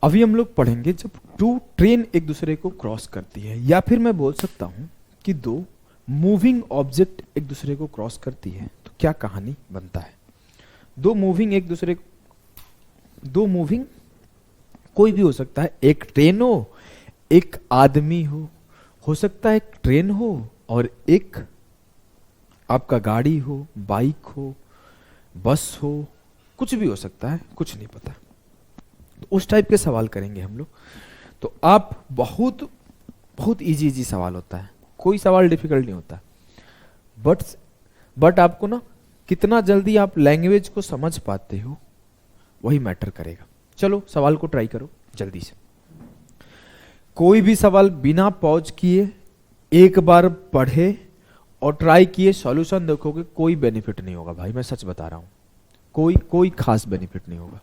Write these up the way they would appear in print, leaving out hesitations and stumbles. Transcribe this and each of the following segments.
अभी हम लोग पढ़ेंगे जब दो ट्रेन एक दूसरे को क्रॉस करती है, या फिर मैं बोल सकता हूं कि दो मूविंग ऑब्जेक्ट एक दूसरे को क्रॉस करती है तो क्या कहानी बनता है। दो मूविंग कोई भी हो सकता है, एक ट्रेन हो, एक आदमी हो सकता है एक ट्रेन हो और एक आपका गाड़ी हो, बाइक हो, बस हो, कुछ भी हो सकता है, कुछ नहीं पता। तो उस टाइप के सवाल करेंगे हम लोग। तो आप बहुत बहुत इजी सवाल होता है, कोई सवाल डिफिकल्ट नहीं होता। बट आपको ना कितना जल्दी आप लैंग्वेज को समझ पाते हो वही मैटर करेगा। चलो सवाल को ट्राई करो जल्दी से। कोई भी सवाल बिना पॉज किए एक बार पढ़े और ट्राई किए सॉल्यूशन देखोगे, कोई बेनिफिट नहीं होगा भाई, मैं सच बता रहा हूं। कोई खास बेनिफिट नहीं होगा।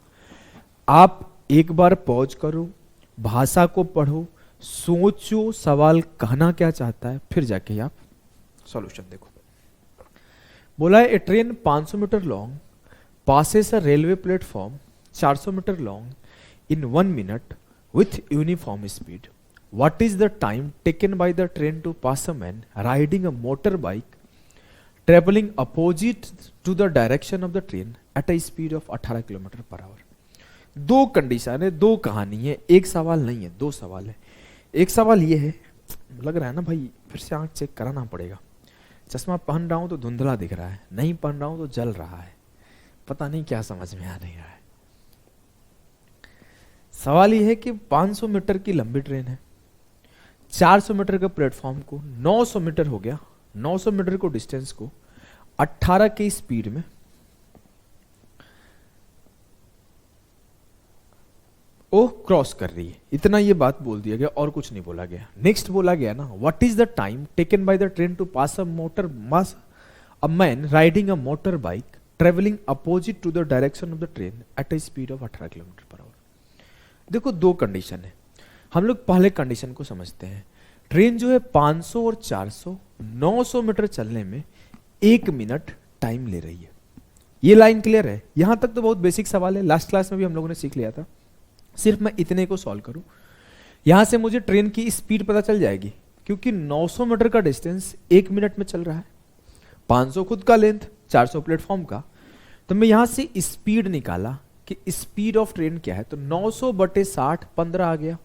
आप एक बार पॉज करो, भाषा को पढ़ो, सोचो सवाल कहना क्या चाहता है, फिर जाके आप सॉल्यूशन देखो। बोला है a train 500 metre long passes a railway platform 400 metre long in 1 minute with uniform speed. What is the time taken by the train to pass a man riding a motorbike traveling opposite to the direction of the train at a speed of 18 kilometre per our. दो condition है, दो कहानी है, एक सवाल नहीं है, दो सवाल है। एक सवाल ये है, लग रहा है ना भाई फिर से आंख चेक कराना पड़ेगा, चश्मा पहन रहा हूं तो धुंधला दिख रहा है, नहीं पहन रहा हूं तो जल रहा है, पता नहीं क्या समझ में आ नहीं रहा है। सवाल यह है कि 500 मीटर की लंबी ट्रेन है, 400 मीटर के प्लेटफॉर्म को 900 मीटर हो गया, 900 मीटर को डिस्टेंस को 18 की स्पीड में वो क्रॉस कर रही है। इतना ये बात बोल दिया गया और कुछ नहीं बोला गया। नेक्स्ट बोला गया ना, what is the time taken by the train to pass a man riding a motor bike travelling opposite to the direction of the train at a speed of 18 kilometre per hour. देखो दो condition है, हम लोग पहले condition को समझते हैं। Train जो है 500 और 400 900 मीटर चलने में 1 मिनट टाइम ले रही है। ये लाइन क्लियर है? यहां तक तो बहुत बेसिक सवाल है, लास्ट क्लास में भी हम लोगों ने सीख लिया था। सिर्फ मैं इतने को सॉल्व करूं, यहां से मुझे ट्रेन की स्पीड पता चल जाएगी, क्योंकि 900 मीटर का डिस्टेंस 1 मिनट में चल रहा है, 500 खुद का लेंथ, 400 प्लेटफॉर्म का। तो मैं यहां से स्पीड निकाला कि स्पीड ऑफ ट्रेन क्या है, तो 900/60 15 आ गया।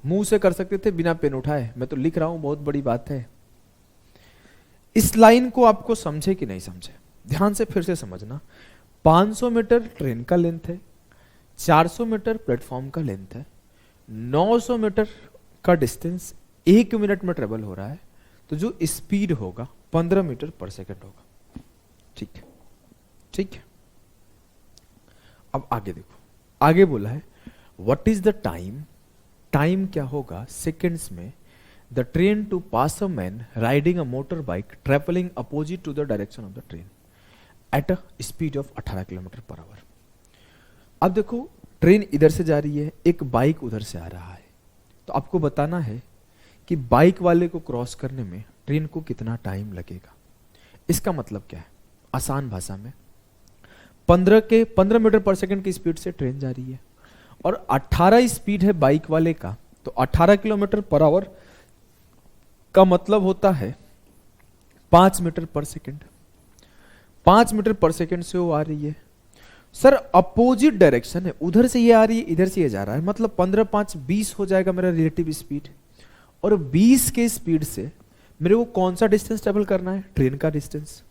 मुंह से कर सकते थे बिना पेन उठाए, मैं तो लिख रहा हूं, बहुत बड़ी बात है। इस लाइन को आपको समझे कि नहीं समझे, ध्यान से फिर से समझना। 500 मीटर ट्रेन का लेंथ है, 400 मीटर प्लेटफॉर्म का लेंथ है, 900 मीटर का डिस्टेंस 1 मिनट में ट्रेवल हो रहा है, तो जो स्पीड होगा 15 मीटर पर सेकंड होगा। ठीक है, ठीक है। अब आगे देखो, आगे बोला है what is the time, time क्या होगा सेकंड्स में, the train to pass a man riding a motor bike travelling opposite to the direction of the train at a speed of 18 kilometre per hour. अब देखो train इधर से जा रही है, एक बाइक उधर से आ रहा है, तो आपको बताना है कि बाइक वाले को क्रॉस करने में ट्रेन को कितना टाइम लगेगा। इसका मतलब क्या है, आसान भाषा में 15 मीटर पर सेकंड की स्पीड से ट्रेन जा रही है और 18 स्पीड है बाइक वाले का, तो 18 किलोमीटर पर आवर का मतलब होता है 5 मीटर पर सेकंड। 5 मीटर पर सेकंड से वो आ रही है। सर अपोजिट डायरेक्शन है, उधर से ये आ रही है, इधर से ये जा रहा है, मतलब 15 5 20 हो जाएगा मेरा रिलेटिव स्पीड। और 20 के स्पीड से मेरे को कौन सा डिस्टेंस ट्रेवल करना है, ट्रेन का डिस्टेंस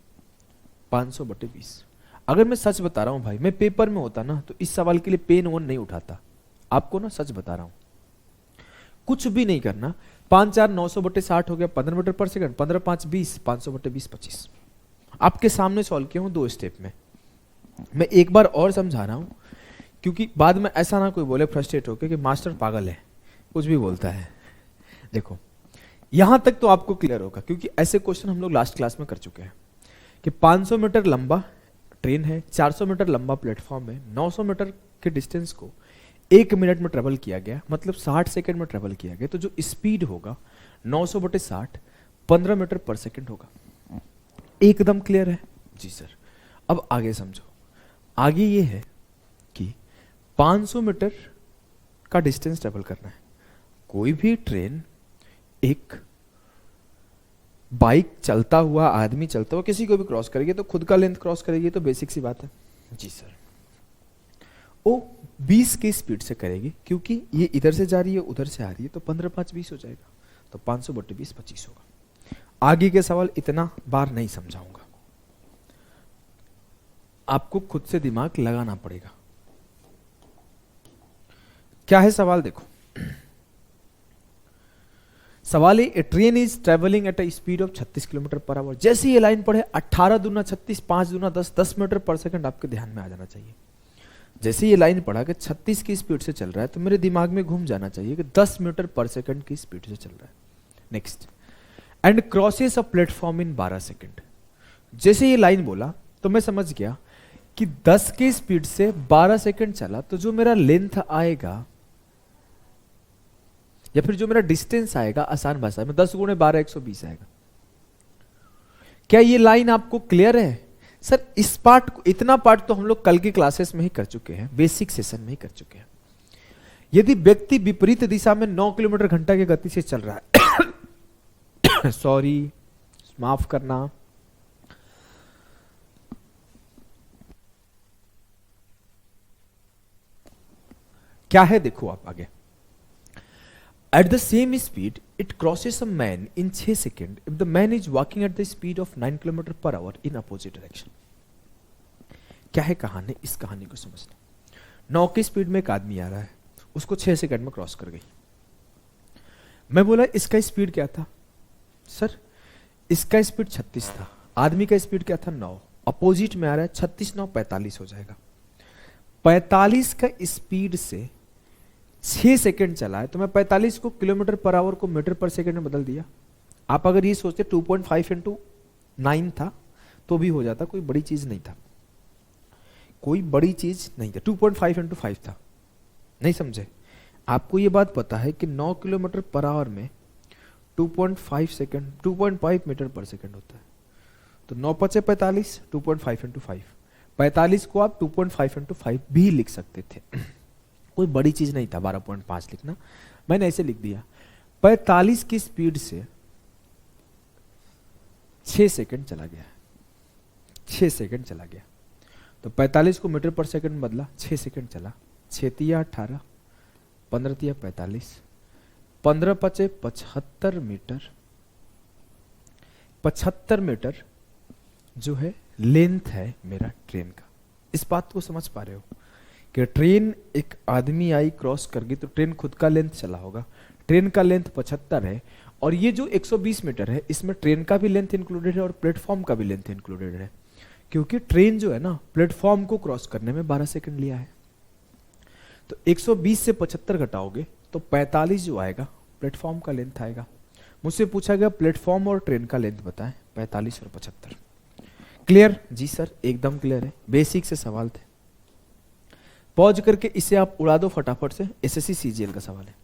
500/20। अगर मैं सच बता रहा हूं भाई, मैं पेपर में होता ना तो इस सवाल के लिए पेन वन नहीं उठाता। आपको ना सच बता रहा हूं, कुछ भी नहीं करना। 5 4 900/60 हो गया 15 मीटर पर सेकंड, 15 5 20, 500/20 25। आपके सामने सॉल्व किया हूं 2 स्टेप में। मैं एक बार और समझा रहा हूं, क्योंकि बाद में ऐसा ना कोई बोले फ्रस्ट्रेट होकर कि मास्टर पागल है, कुछ भी बोलता है। देखो यहां तक तो आपको क्लियर होगा, क्योंकि ऐसे क्वेश्चन हम लोग लास्ट क्लास में कर चुके हैं कि 500 मीटर लंबा ट्रेन है, 400 मीटर लंबा प्लेटफॉर्म है, 900 मीटर के डिस्टेंस को 1 मिनट में ट्रेवल किया गया, मतलब 60 सेकंड में ट्रेवल किया गया, तो जो स्पीड होगा 900/60 15 मीटर पर सेकंड होगा। एकदम क्लियर है जी सर। अब आगे समझो, आगे ये है कि 500 मीटर का डिस्टेंस ट्रेवल करना है। कोई भी ट्रेन एक बाइक चलता हुआ, आदमी चलता हुआ किसी को भी क्रॉस करेगी तो खुद का लेंथ क्रॉस करेगी, तो बेसिक सी बात है। जी सर। वो 20 की स्पीड से करेगी, क्योंकि ये इधर से जा रही है उधर से आ रही है, तो 15 5 20 हो जाएगा, तो 500/20 25 होगा। आगे के सवाल इतना बार नहीं समझाऊंगा, आपको खुद से दिमाग लगाना पड़ेगा। क्या है सवाल, देखो सवाल है, a train is travelling at a speed of 36 kilometre per hour. जैसे ये लाइन पढ़े 18 दूना 36, 5 दूना 10, 10 मीटर पर सेकंड आपके ध्यान में आ जाना चाहिए। जैसे ये लाइन पढ़ा कि 36 की स्पीड से चल रहा है, तो मेरे दिमाग में घूम जाना चाहिए कि 10 मीटर पर सेकंड की स्पीड से चल रहा है। Next, and crosses a platform in 12 second. जैसे ये लाइन बोला तो मैं समझ गया कि 10 की स्पीड से 12 सेकंड चला, तो जो मेरा लेंथ आएगा या फिर जो मेरा डिस्टेंस आएगा, आसान भाषा में 10 × 12 120 आएगा। क्या ये लाइन आपको क्लियर है? सर इस पार्ट को, इतना पार्ट तो हम लोग कल की क्लासेस में ही कर चुके हैं, बेसिक सेशन में ही कर चुके हैं। यदि व्यक्ति विपरीत दिशा में 9 किलोमीटर घंटा की गति से चल रहा है सॉरी, माफ करना, क्या है देखो आप आगे। At the same speed, it crosses a man in 6 seconds if the man is walking at the speed of 9 km per hour in opposite direction. क्या है कहानी, इस कहानी को समझना। 9 की स्पीड में एक आदमी आ रहा है, उसको 6 सेकंड में क्रॉस कर गई। मैं बोला इसका स्पीड क्या था? सर इसका स्पीड 36 था, आदमी का स्पीड क्या था? 9। अपोजिट में आ रहा है, 36 9 45 हो जाएगा। 45 का स्पीड से 6 सेकंड चला है, तो मैं 45 को किलोमीटर पर आवर को मीटर पर सेकंड में बदल दिया। आप अगर ये सोचते 2.5 × 9 था तो भी हो जाता, कोई बड़ी चीज नहीं था, कोई बड़ी चीज नहीं था। 2.5 × 5 था, नहीं समझे? आपको ये बात पता है कि 9 किलोमीटर पर आवर में 2.5 सेकंड 2.5 मीटर पर सेकंड होता है, तो 9 × 5 = 45, 2.5 × 5, 45 को आप 2.5 × 5 भी लिख सकते थे, कोई बड़ी चीज नहीं था 12.5 लिखना, मैंने ऐसे लिख दिया। 45 की स्पीड से 6 सेकंड चला गया, 6 सेकंड चला गया, तो 45 को मीटर पर सेकंड बदला, 6 सेकंड चला, 6 तिया 18, 15 तिया 45, 15 × 5 = 75 मीटर। 75 मीटर जो है लेंथ है मेरा ट्रेन का। इस बात को समझ पा रहे हो कि ट्रेन, एक आदमी आई क्रॉस कर गई, तो ट्रेन खुद का लेंथ चला होगा, ट्रेन का लेंथ 75 है, और ये जो 120 मीटर है इसमें ट्रेन का भी लेंथ इंक्लूडेड है और प्लेटफॉर्म का भी लेंथ इंक्लूडेड है, क्योंकि ट्रेन जो है ना प्लेटफॉर्म को क्रॉस करने में 12 सेकंड लिया है। तो 120 से 75 घटाओगे तो 45 जो आएगा प्लेटफॉर्म का लेंथ आएगा। मुझसे पूछा गया प्लेटफॉर्म और ट्रेन का लेंथ बताएं, 45 और 75। क्लियर? जी सर एकदम क्लियर है, बेसिक से सवाल थे। पॉज करके इसे आप उड़ा दो फटाफट से, एसएससी सीजीएल का सवाल है।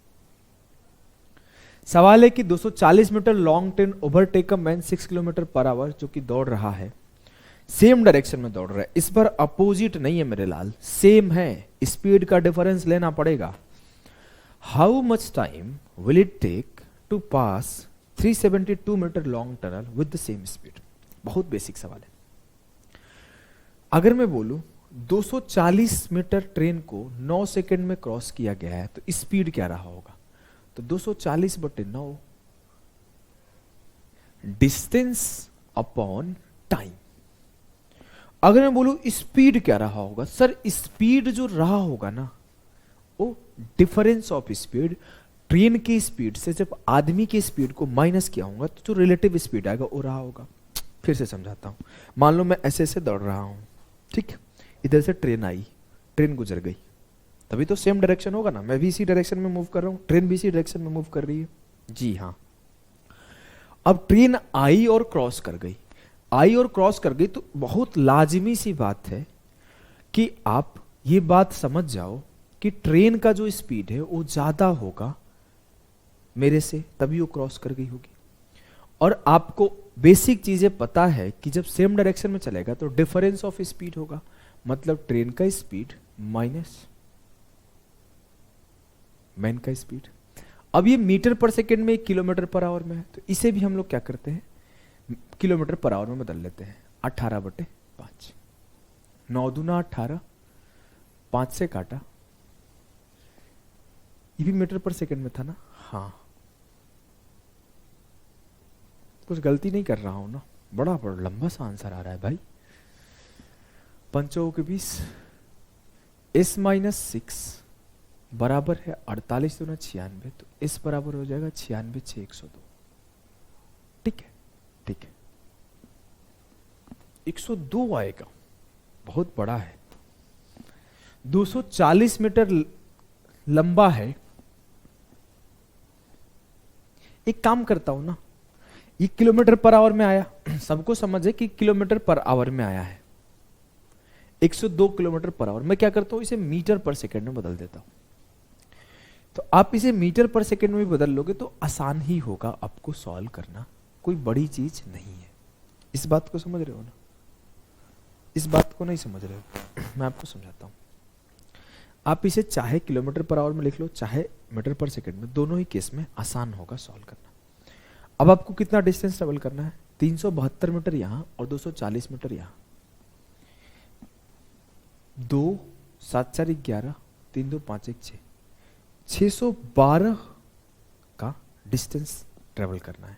सवाल है कि 240 metre long train overtake a man 6 kilometre per hour, जो कि दौड़ रहा है, सेम डायरेक्शन में दौड़ रहा है। इस पर अपोजिट नहीं है मेरे लाल, सेम है, स्पीड का डिफरेंस लेना पड़ेगा। How much time will it take to pass 372 metre long tunnel with the same speed? बहुत बेसिक सवाल है। अगर मैं बोलूं 240 मीटर ट्रेन को 9 सेकंड में क्रॉस किया गया है, तो स्पीड क्या रहा होगा? तो 240/9 डिस्टेंस अपॉन टाइम। अगर मैं बोलूं स्पीड क्या रहा होगा, सर स्पीड जो रहा होगा ना, वो डिफरेंस ऑफ स्पीड, ट्रेन की स्पीड से जब आदमी की स्पीड को माइनस किया होगा, तो जो रिलेटिव स्पीड आएगा वो रहा होगा। फिर से समझाता हूं, मान लो मैं ऐसे ऐसे दौड़ रहा हूं, ठीक, इधर से ट्रेन आई, ट्रेन गुजर गई, तभी तो सेम डायरेक्शन होगा ना, मैं भी इसी डायरेक्शन में मूव कर रहा हूं, ट्रेन भी इसी डायरेक्शन में मूव कर रही है। जी हाँ, अब ट्रेन आई और क्रॉस कर गई, आई और क्रॉस कर गई, तो बहुत लाजिमी सी बात है कि आप ये बात समझ जाओ कि ट्रेन का जो स्पीड है वो ज्यादा होगा मेरे से, तभी वो क्रॉस कर गई होगी। और आपको बेसिक चीजें पता है कि जब सेम डायरेक्शन में चलेगा तो डिफरेंस ऑफ स्पीड होगा, मतलब ट्रेन का स्पीड माइनस मैन का स्पीड। अब ये मीटर पर सेकेंड में किलोमीटर पर आवर में है, तो इसे भी हम लोग क्या करते हैं, किलोमीटर पर आवर में बदल लेते हैं। 18/5, 9 दूना 18, 5 से काटा, ये भी मीटर पर सेकेंड में था ना, हाँ कुछ गलती नहीं कर रहा हूं ना, बड़ा लंबा सा आंसर आ रहा है भाई। 5 के 20, S-6 बराबर है 48 दूना 96, तो S बराबर हो जाएगा 96/602। ठीक है, ठीक है, 102 आएगा, बहुत बड़ा है। 240 मीटर लंबा है। एक काम करता हूं ना, ये किलोमीटर पर आवर में आया, सबको समझ है कि किलोमीटर पर आवर में आया है। 102 किलोमीटर पर आवर, मैं क्या करता हूं, इसे मीटर पर सेकंड में बदल देता हूं। तो आप इसे मीटर पर सेकंड में भी बदल लोगे तो आसान ही होगा आपको सॉल्व करना, कोई बड़ी चीज नहीं है। इस बात को समझ रहे हो ना? इस बात को नहीं समझ रहे हो, मैं आपको समझाता हूं। आप इसे चाहे किलोमीटर पर आवर में लिख लो, चाहे मीटर पर सेकंड में, दोनों ही केस में आसान होगा सॉल्व करना। अब आपको कितना डिस्टेंस ट्रेवल करना है, 372 मीटर यहां और 240 मीटर यहां। 2 7 4 11, 3 2 5 1 6, 612 का डिस्टेंस ट्रेवल करना है।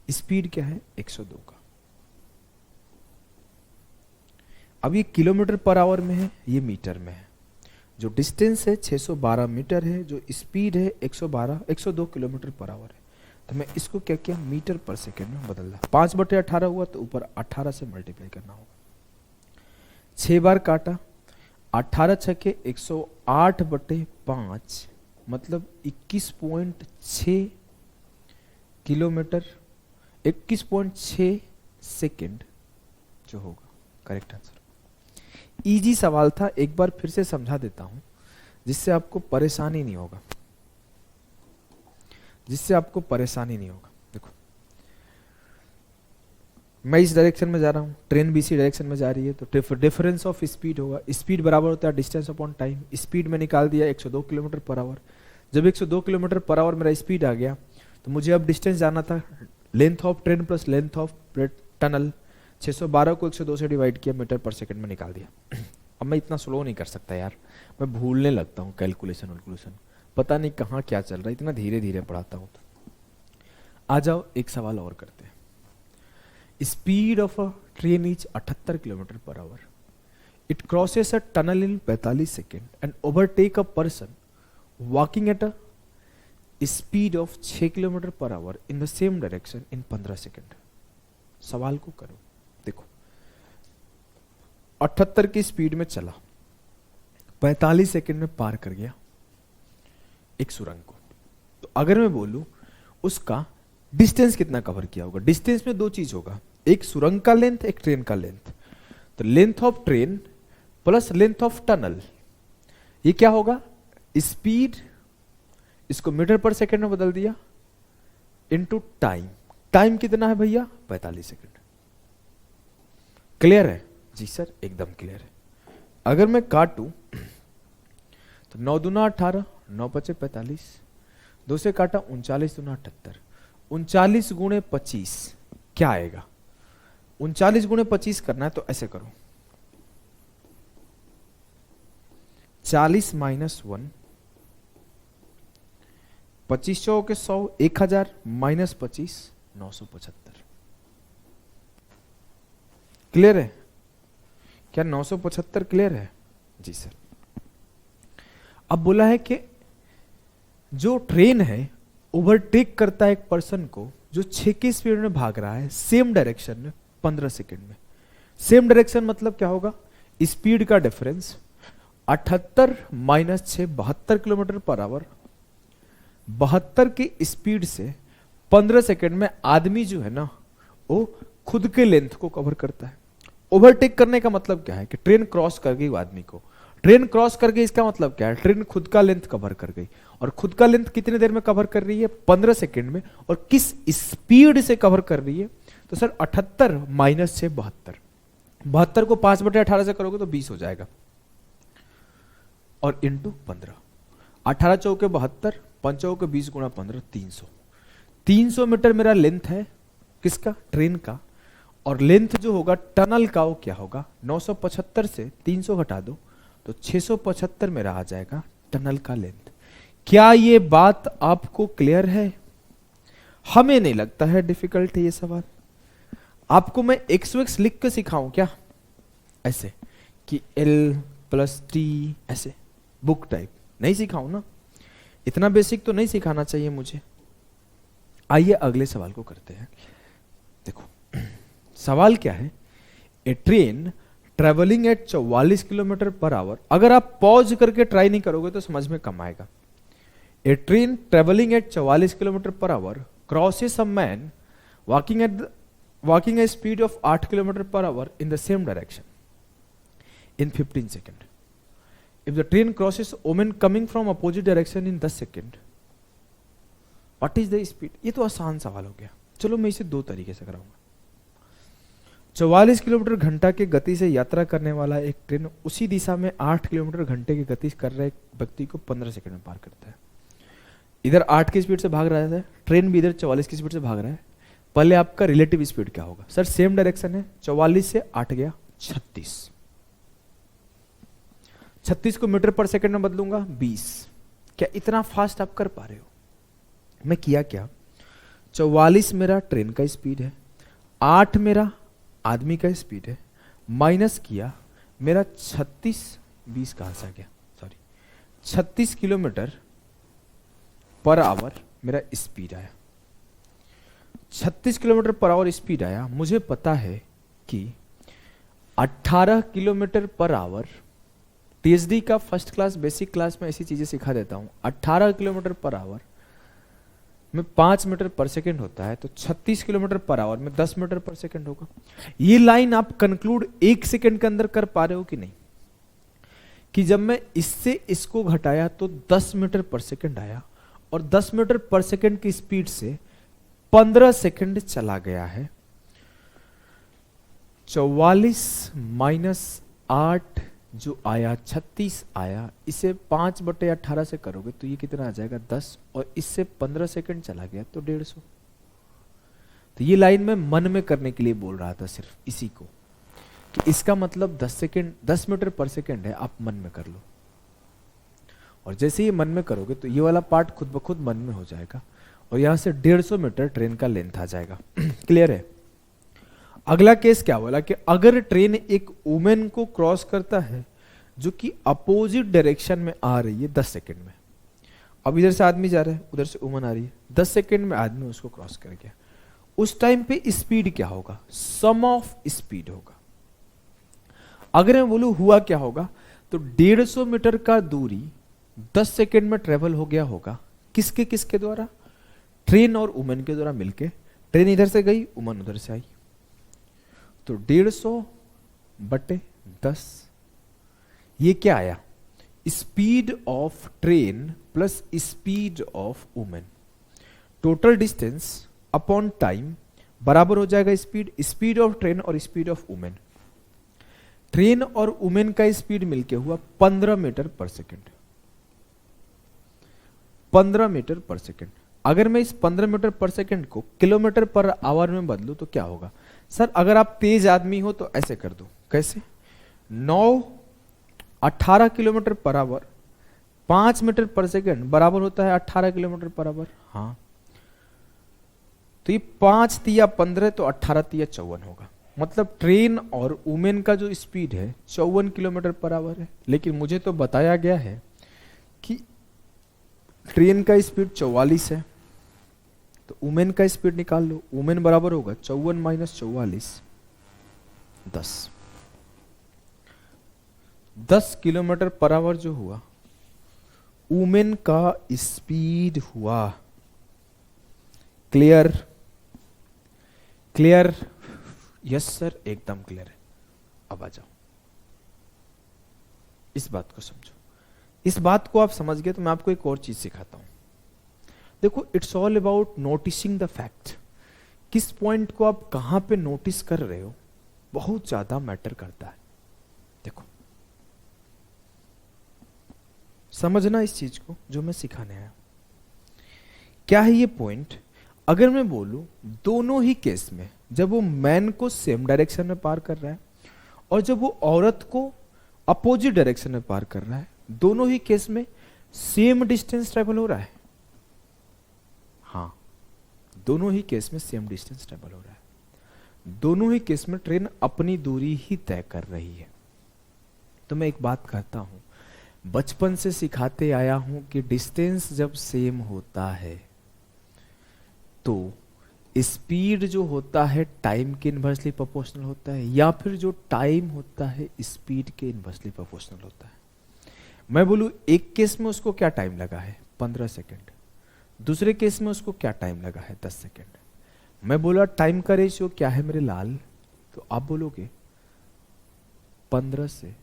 स्पीड क्या है, 102 का। अब ये किलोमीटर पर आवर में है, ये मीटर में है। जो डिस्टेंस है 612 मीटर है, जो स्पीड है 102 किलोमीटर पर आवर है। तो मैं इसको क्या किया, मीटर पर सेकेंड में बदल दिया। 5/18 हुआ तो ऊपर 18 से मल्टीप्लाई करना होगा। 6 बार काटा, 18 छके 108/5, मतलब 21.6 किलोमीटर, 21.6 सेकेंड जो होगा करेक्ट आंसर। इजी सवाल था, एक बार फिर से समझा देता हूं जिससे आपको परेशानी नहीं होगा, जिससे आपको परेशानी नहीं होगा। देखो मैं इस डायरेक्शन में जा रहा हूं, ट्रेन भी इसी डायरेक्शन में जा रही है, तो डिफरेंस ऑफ स्पीड होगा। स्पीड बराबर होता है डिस्टेंस अपॉन टाइम। स्पीड में निकाल दिया 102 किलोमीटर पर आवर। जब 102 किलोमीटर पर आवर मेरा स्पीड आ गया, तो मुझे अब डिस्टेंस जाना था, length of train plus length of tunnel. 612 को 102 से डिवाइड किया, मीटर पर सेकंड में निकाल दिया। अब मैं इतना स्लो नहीं कर सकता यार, मैं भूलने लगता हूँ कैलकुलेशन, पता नहीं कहाँ क्या चल रहा है, इतना धीरे धीरे पढ़ाता हूँ। तो आ जाओ एक सवाल और करते हैं। Speed of a train is 78 kilometre per our. It crosses a tunnel in 45 second and overtake a person walking eight a speed of 6 kilometre per hour in the same direction in 15 second. सवाल को करो। देखो 78 की speed में चला, 45 second में पार कर गया एक सुरंग को। तो अगर मैं बोलूं उसका डिस्टेंस कितना कवर किया होगा, डिस्टेंस में दो चीज होगा, एक सुरंग का लेंथ, एक ट्रेन का लेंथ। तो length of train plus length of tunnel, ये क्या होगा, स्पीड, इसको मीटर पर सेकेंड में बदल दिया, इनटू टाइम। टाइम कितना है भैया, 45 सेकेंड। क्लियर है जी सर, एकदम क्लियर है। अगर मैं काटूं तो 9 दूना 18, 9 पचे 45, 2 से काटा 39 दूना 78, 39 गुणे 25 क्या आएगा, 39 गुणे 25 करना है तो ऐसे करो, 40 माइनस 1, 2500 के 100, 1000 माइनस 25, 975। क्लियर है क्या, 975 क्लियर है जी सर। अब बोला है कि जो ट्रेन है ओवरटेक करता है एक पर्सन को जो 6 की स्पीड में भाग रहा है सेम डायरेक्शन में 15 सेकेंड में। सेम डायरेक्शन मतलब क्या होगा, स्पीड का difference 78 minus 6, 72 kilometre per our. 72 की स्पीड से 15 सेकेंड में आदमी जो है ना वो खुद के लेंथ को कवर करता है। ओवरटेक करने का मतलब क्या है कि ट्रेन क्रॉस कर गई आदमी को, ट्रेन क्रॉस कर गई, इसका मतलब क्या है, ट्रेन खुद का लेंथ कवर कर गई। और खुद का लेंथ कितने देर में कवर कर रही है, 15 सेकेंड में, और किस स्पीड से कवर कर रही है। तो सर 78 माइनस 6, 72, 72 को 5/18 से करोगे तो 20 हो जाएगा, और इंटू 15। 18 चौके 72, 5 चौके 20 गुणा 15, 300। 300 मीटर मेरा लेंथ है किसका, ट्रेन का, और लेंथ जो होगा टनल का वो क्या होगा, 975 से 300 घटा दो तो 675 मेरा आ जाएगा टनल का लेंथ। क्या ये बात आपको क्लियर है? हमें नहीं लगता है डिफिकल्ट है ये सवाल। आपको मैं x लिख के सिखाऊं क्या, ऐसे कि L प्लस T ऐसे बुक टाइप नहीं सिखाऊं ना, इतना बेसिक तो नहीं सिखाना चाहिए मुझे। आइए अगले सवाल को करते हैं। देखो सवाल क्या है, a train travelling at 44 kilometre per hour. अगर आप पॉज करके ट्राई नहीं करोगे तो समझ में कम आएगा। A train travelling at 44 kilometre per hour crosses a man walking a speed of 8 km per hour in the same direction in 15 seconds. If the train crosses woman coming from opposite direction in 10 seconds, what is the speed? ये तो आसान सवाल हो गया। चलो मैं इसे दो तरीके से कराऊंगा। 44 किलोमीटर घंटा के गति से यात्रा करने वाला एक ट्रेन उसी दिशा में 8 किलोमीटर घंटे की गति कर रहे व्यक्ति को 15 सेकंड में पार करता है। इधर 8 की स्पीड से भाग रहा है ट्रेन, भी इधर 44 की स्पीड से भाग रहा है। पहले आपका रिलेटिव स्पीड क्या होगा? सर सेम डायरेक्शन है, 44 से 8 गया 36। 36 को मीटर पर सेकंड में बदलूंगा 20। क्या इतना फास्ट आप कर पा रहे हो? मैं किया क्या, 44 मेरा ट्रेन का स्पीड है, 8 मेरा आदमी का स्पीड है, माइनस किया मेरा 20 कहां से आ गया, सॉरी 36 किलोमीटर पर आवर मेरा स्पीड आया। 36 किलोमीटर पर आवर स्पीड आया। मुझे पता है कि 18 किलोमीटर पर आवर, टीएसडी का फर्स्ट क्लास बेसिक क्लास में ऐसी चीजें सिखा देता हूं। 18 किलोमीटर पर आवर में 5 मीटर पर सेकंड होता है, तो 36 किलोमीटर पर आवर में 10 मीटर पर सेकंड होगा। ये लाइन आप कंक्लूड 1 सेकंड के अंदर कर पा रहे हो कि नहीं, कि जब मैं इससे इसको घटाया तो 10 मीटर पर सेकंड आया, और 10 मीटर पर सेकंड की स्पीड से 15 सेकंड चला गया है। 44 माइनस 8 जो आया 36 आया, इसे 5/18 से करोगे तो ये कितना आ जाएगा 10, और इससे 15 सेकंड चला गया तो 150। तो ये लाइन मैं मन में करने के लिए बोल रहा था सिर्फ इसी को, कि इसका मतलब 10 मीटर पर सेकंड है, आप मन में कर लो। और जैसे ही मन में करोगे तो ये वाला पार्ट खुद ब खुद मन में हो जाएगा, और यहां से 150 मीटर ट्रेन का लेंथ आ जाएगा। क्लियर है? अगला केस क्या बोला कि अगर ट्रेन एक वुमेन को क्रॉस करता है जो कि अपोजिट डायरेक्शन में आ रही है 10 सेकंड में। अब इधर से आदमी जा रहा है, उधर से वुमन आ रही है, 10 सेकंड में आदमी उसको क्रॉस कर गया। उस टाइम पे स्पीड क्या होगा? सम ऑफ स्पीड होगा। अगर मैं बोलूं हुआ क्या होगा, तो 150 मीटर का दूरी 10 सेकंड में ट्रेवल हो गया होगा। किसके किसके द्वारा? ट्रेन और वुमेन के द्वारा मिलके। ट्रेन इधर से गई, वुमेन उधर से आई, तो 150/10। ये क्या आया? Speed of train plus speed of women. Total distance upon time बराबर हो जाएगा स्पीड ऑफ ट्रेन और स्पीड ऑफ वुमेन। ट्रेन और वुमेन का स्पीड मिलके हुआ 15 मीटर पर सेकंड। 15 मीटर पर सेकंड। अगर मैं इस 15 मीटर पर सेकंड को किलोमीटर पर आवर में बदलूं तो क्या होगा? सर अगर आप तेज आदमी हो तो ऐसे कर दो। कैसे? 18 किलोमीटर पर आवर 5 मीटर पर सेकंड बराबर होता है 18 किलोमीटर पर आवर। हाँ, तो ये 5 तिया 15 तो 18 तिया 54 होगा। मतलब ट्रेन और वुमेन का जो स्पीड है 54 किलोमीटर पर आवर है। लेकिन मुझे तो बताया गया है कि ट्रेन का स्पीड 44 है, तो वुमेन का स्पीड निकाल लो। वुमेन बराबर होगा 54 माइनस 44 10 किलोमीटर पर आवर जो हुआ वुमेन का स्पीड हुआ। क्लियर? क्लियर? यस सर, एकदम क्लियर है। अब आ जाओ, इस बात को समझो। इस बात को आप समझ गए तो मैं आपको एक और चीज सिखाता हूं। देखो, it's all about noticing the fact. किस पॉइंट को आप कहां पे नोटिस कर रहे हो बहुत ज्यादा मैटर करता है। देखो, समझना इस चीज को जो मैं सिखाने आया। क्या है ये पॉइंट? अगर मैं बोलूं दोनों ही केस में जब वो मैन को सेम डायरेक्शन में पार कर रहा है और जब वो औरत को अपोजिट डायरेक्शन में पार कर रहा है, दोनों ही केस में सेम डिस्टेंस ट्रेवल हो रहा है। हाँ, दोनों ही केस में सेम डिस्टेंस ट्रेवल हो रहा है। दोनों ही केस में ट्रेन अपनी दूरी ही तय कर रही है। तो मैं एक बात कहता हूं, बचपन से सिखाते आया हूं कि डिस्टेंस जब सेम होता है तो स्पीड जो होता है टाइम के इनवर्सली प्रोपोर्शनल होता है, या फिर जो टाइम होता है स्पीड के इनवर्सली प्रोपोर्शनल होता है। मैं बोलूं एक केस में उसको क्या टाइम लगा है 15 सेकेंड, दूसरे केस में उसको क्या टाइम लगा है 10 सेकेंड। मैं बोला टाइम का रेशियो क्या है मेरे लाल, तो आप बोलोगे 15 से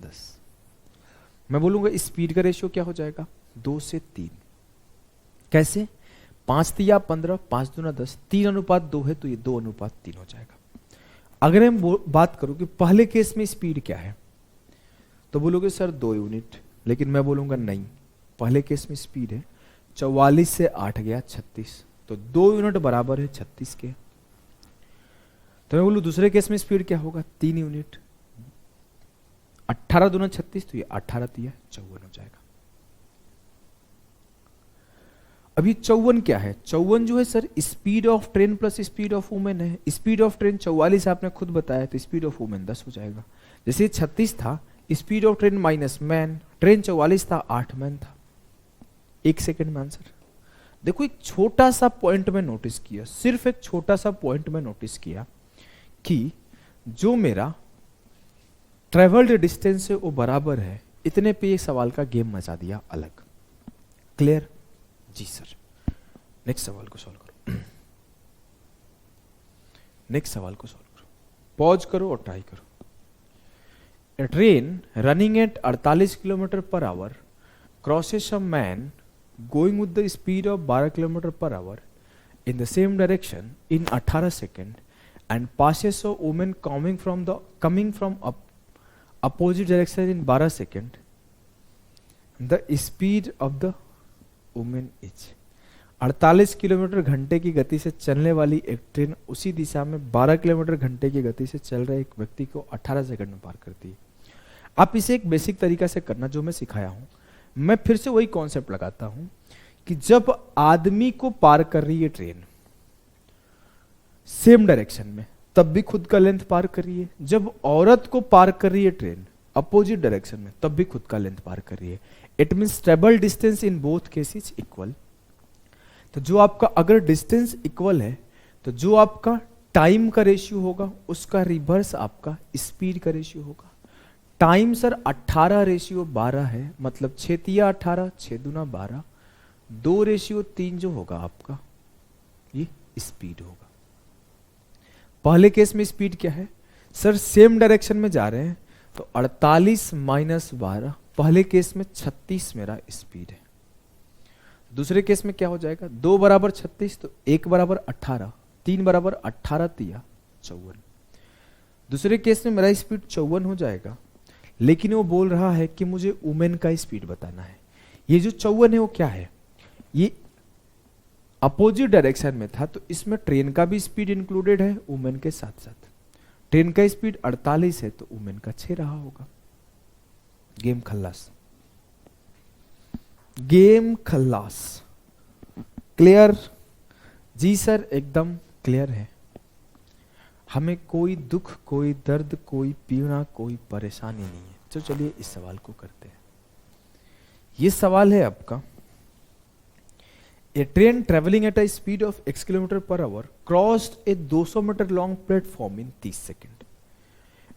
10। मैं बोलूंगा स्पीड का रेशियो क्या हो जाएगा 2 से 3। कैसे? 5 तिया 15, 5 दूना 10, 3:2 है तो ये 2:3 हो जाएगा। अगर हम बात करूं कि पहले केस में स्पीड क्या है, तो बोलोगे सर 2 यूनिट, लेकिन मैं बोलूंगा नहीं, पहले केस में स्पीड है 44 से 8 गया 36, तो 2 यूनिट बराबर है 36 के। तो मैं बोलूं दूसरे केस में स्पीड क्या होगा 3 यूनिट, 18 दूना 36, तो ये 18 तिया 54 हो जाएगा। अभी 54 क्या है? 54 जो है sir speed of train plus speed of women है। स्पीड ऑफ ट्रेन 44 आपने खुद बताया, तो स्पीड ऑफ वुमेन 10 हो जाएगा। जैसे 36 था speed of train minus man, train 44 था 8 मैन था। 1 सेकेंड में आंसर। देखो एक छोटा सा पॉइंट में नोटिस किया, सिर्फ एक छोटा सा पॉइंट में नोटिस किया कि जो मेरा ट्रेवल्ड डिस्टेंस है वो बराबर है, इतने पे ये सवाल का गेम मचा दिया अलग। क्लियर? जी सर। नेक्स्ट सवाल को सॉल्व करो। नेक्स्ट सवाल को सॉल्व करो, पॉज करो और ट्राई करो। A train running at 48 km/h crosses a man going with the speed of 12 km/h in the same direction in 18 seconds and passes a woman coming from opposite direction in 12 seconds. The speed of the woman is 48 kilometre घंटे की गति से चलने वाली एक train उसी दिशा में 12 kilometre घंटे की गति से चल रहे एक व्यक्ति को 18 सेकंड में पार करती है। आप इसे एक बेसिक तरीका से करना जो मैं सिखाया हूं। मैं फिर से वही कॉन्सेप्ट लगाता हूं कि जब आदमी को पार कर रही है ट्रेन सेम डायरेक्शन में, तब भी खुद का लेंथ पार कर रही है। जब औरत को पार कर रही है ट्रेन अपोजिट डायरेक्शन में, तब भी खुद का लेंथ पार कर रही है। It means travel distance in both cases equal. तो जो आपका अगर डिस्टेंस इक्वल है तो जो आपका टाइम का रेशियो होगा उसका रिवर्स आपका स्पीड का रेशियो होगा। टाइम सर 18 रेशियो 12 है, मतलब 6 तिया 18, 6 दूना 12, 2 रेशियो 3 जो होगा आपका ये स्पीड होगा। पहले केस में स्पीड क्या है सर, सेम डायरेक्शन में जा रहे हैं तो 48 माइनस 12, पहले केस में 36 मेरा स्पीड है। दूसरे केस में क्या हो जाएगा 2 बराबर 36 तो 1 बराबर 18, 3 बराबर 18 तिया 54। दूसरे केस में मेरा स्पीड 54 हो जाएगा, लेकिन वो बोल रहा है कि मुझे वुमेन का स्पीड बताना है। ये जो 54 है वो क्या है, ये अपोजिट डायरेक्शन में था तो इसमें ट्रेन का भी स्पीड इंक्लूडेड है वुमेन के साथ साथ। ट्रेन का स्पीड 48 है तो वुमेन का 6 रहा होगा। गेम खल्लास, गेम खल्लास। क्लियर? जी सर एकदम क्लियर है। हमें कोई दुख, कोई दर्द, कोई पीड़ा, कोई परेशानी नहीं है। तो चलिए इस सवाल को करते हैं। ये सवाल है आपका, a train travelling at a speed of x km/h crossed a 200 metre long platform in 30 second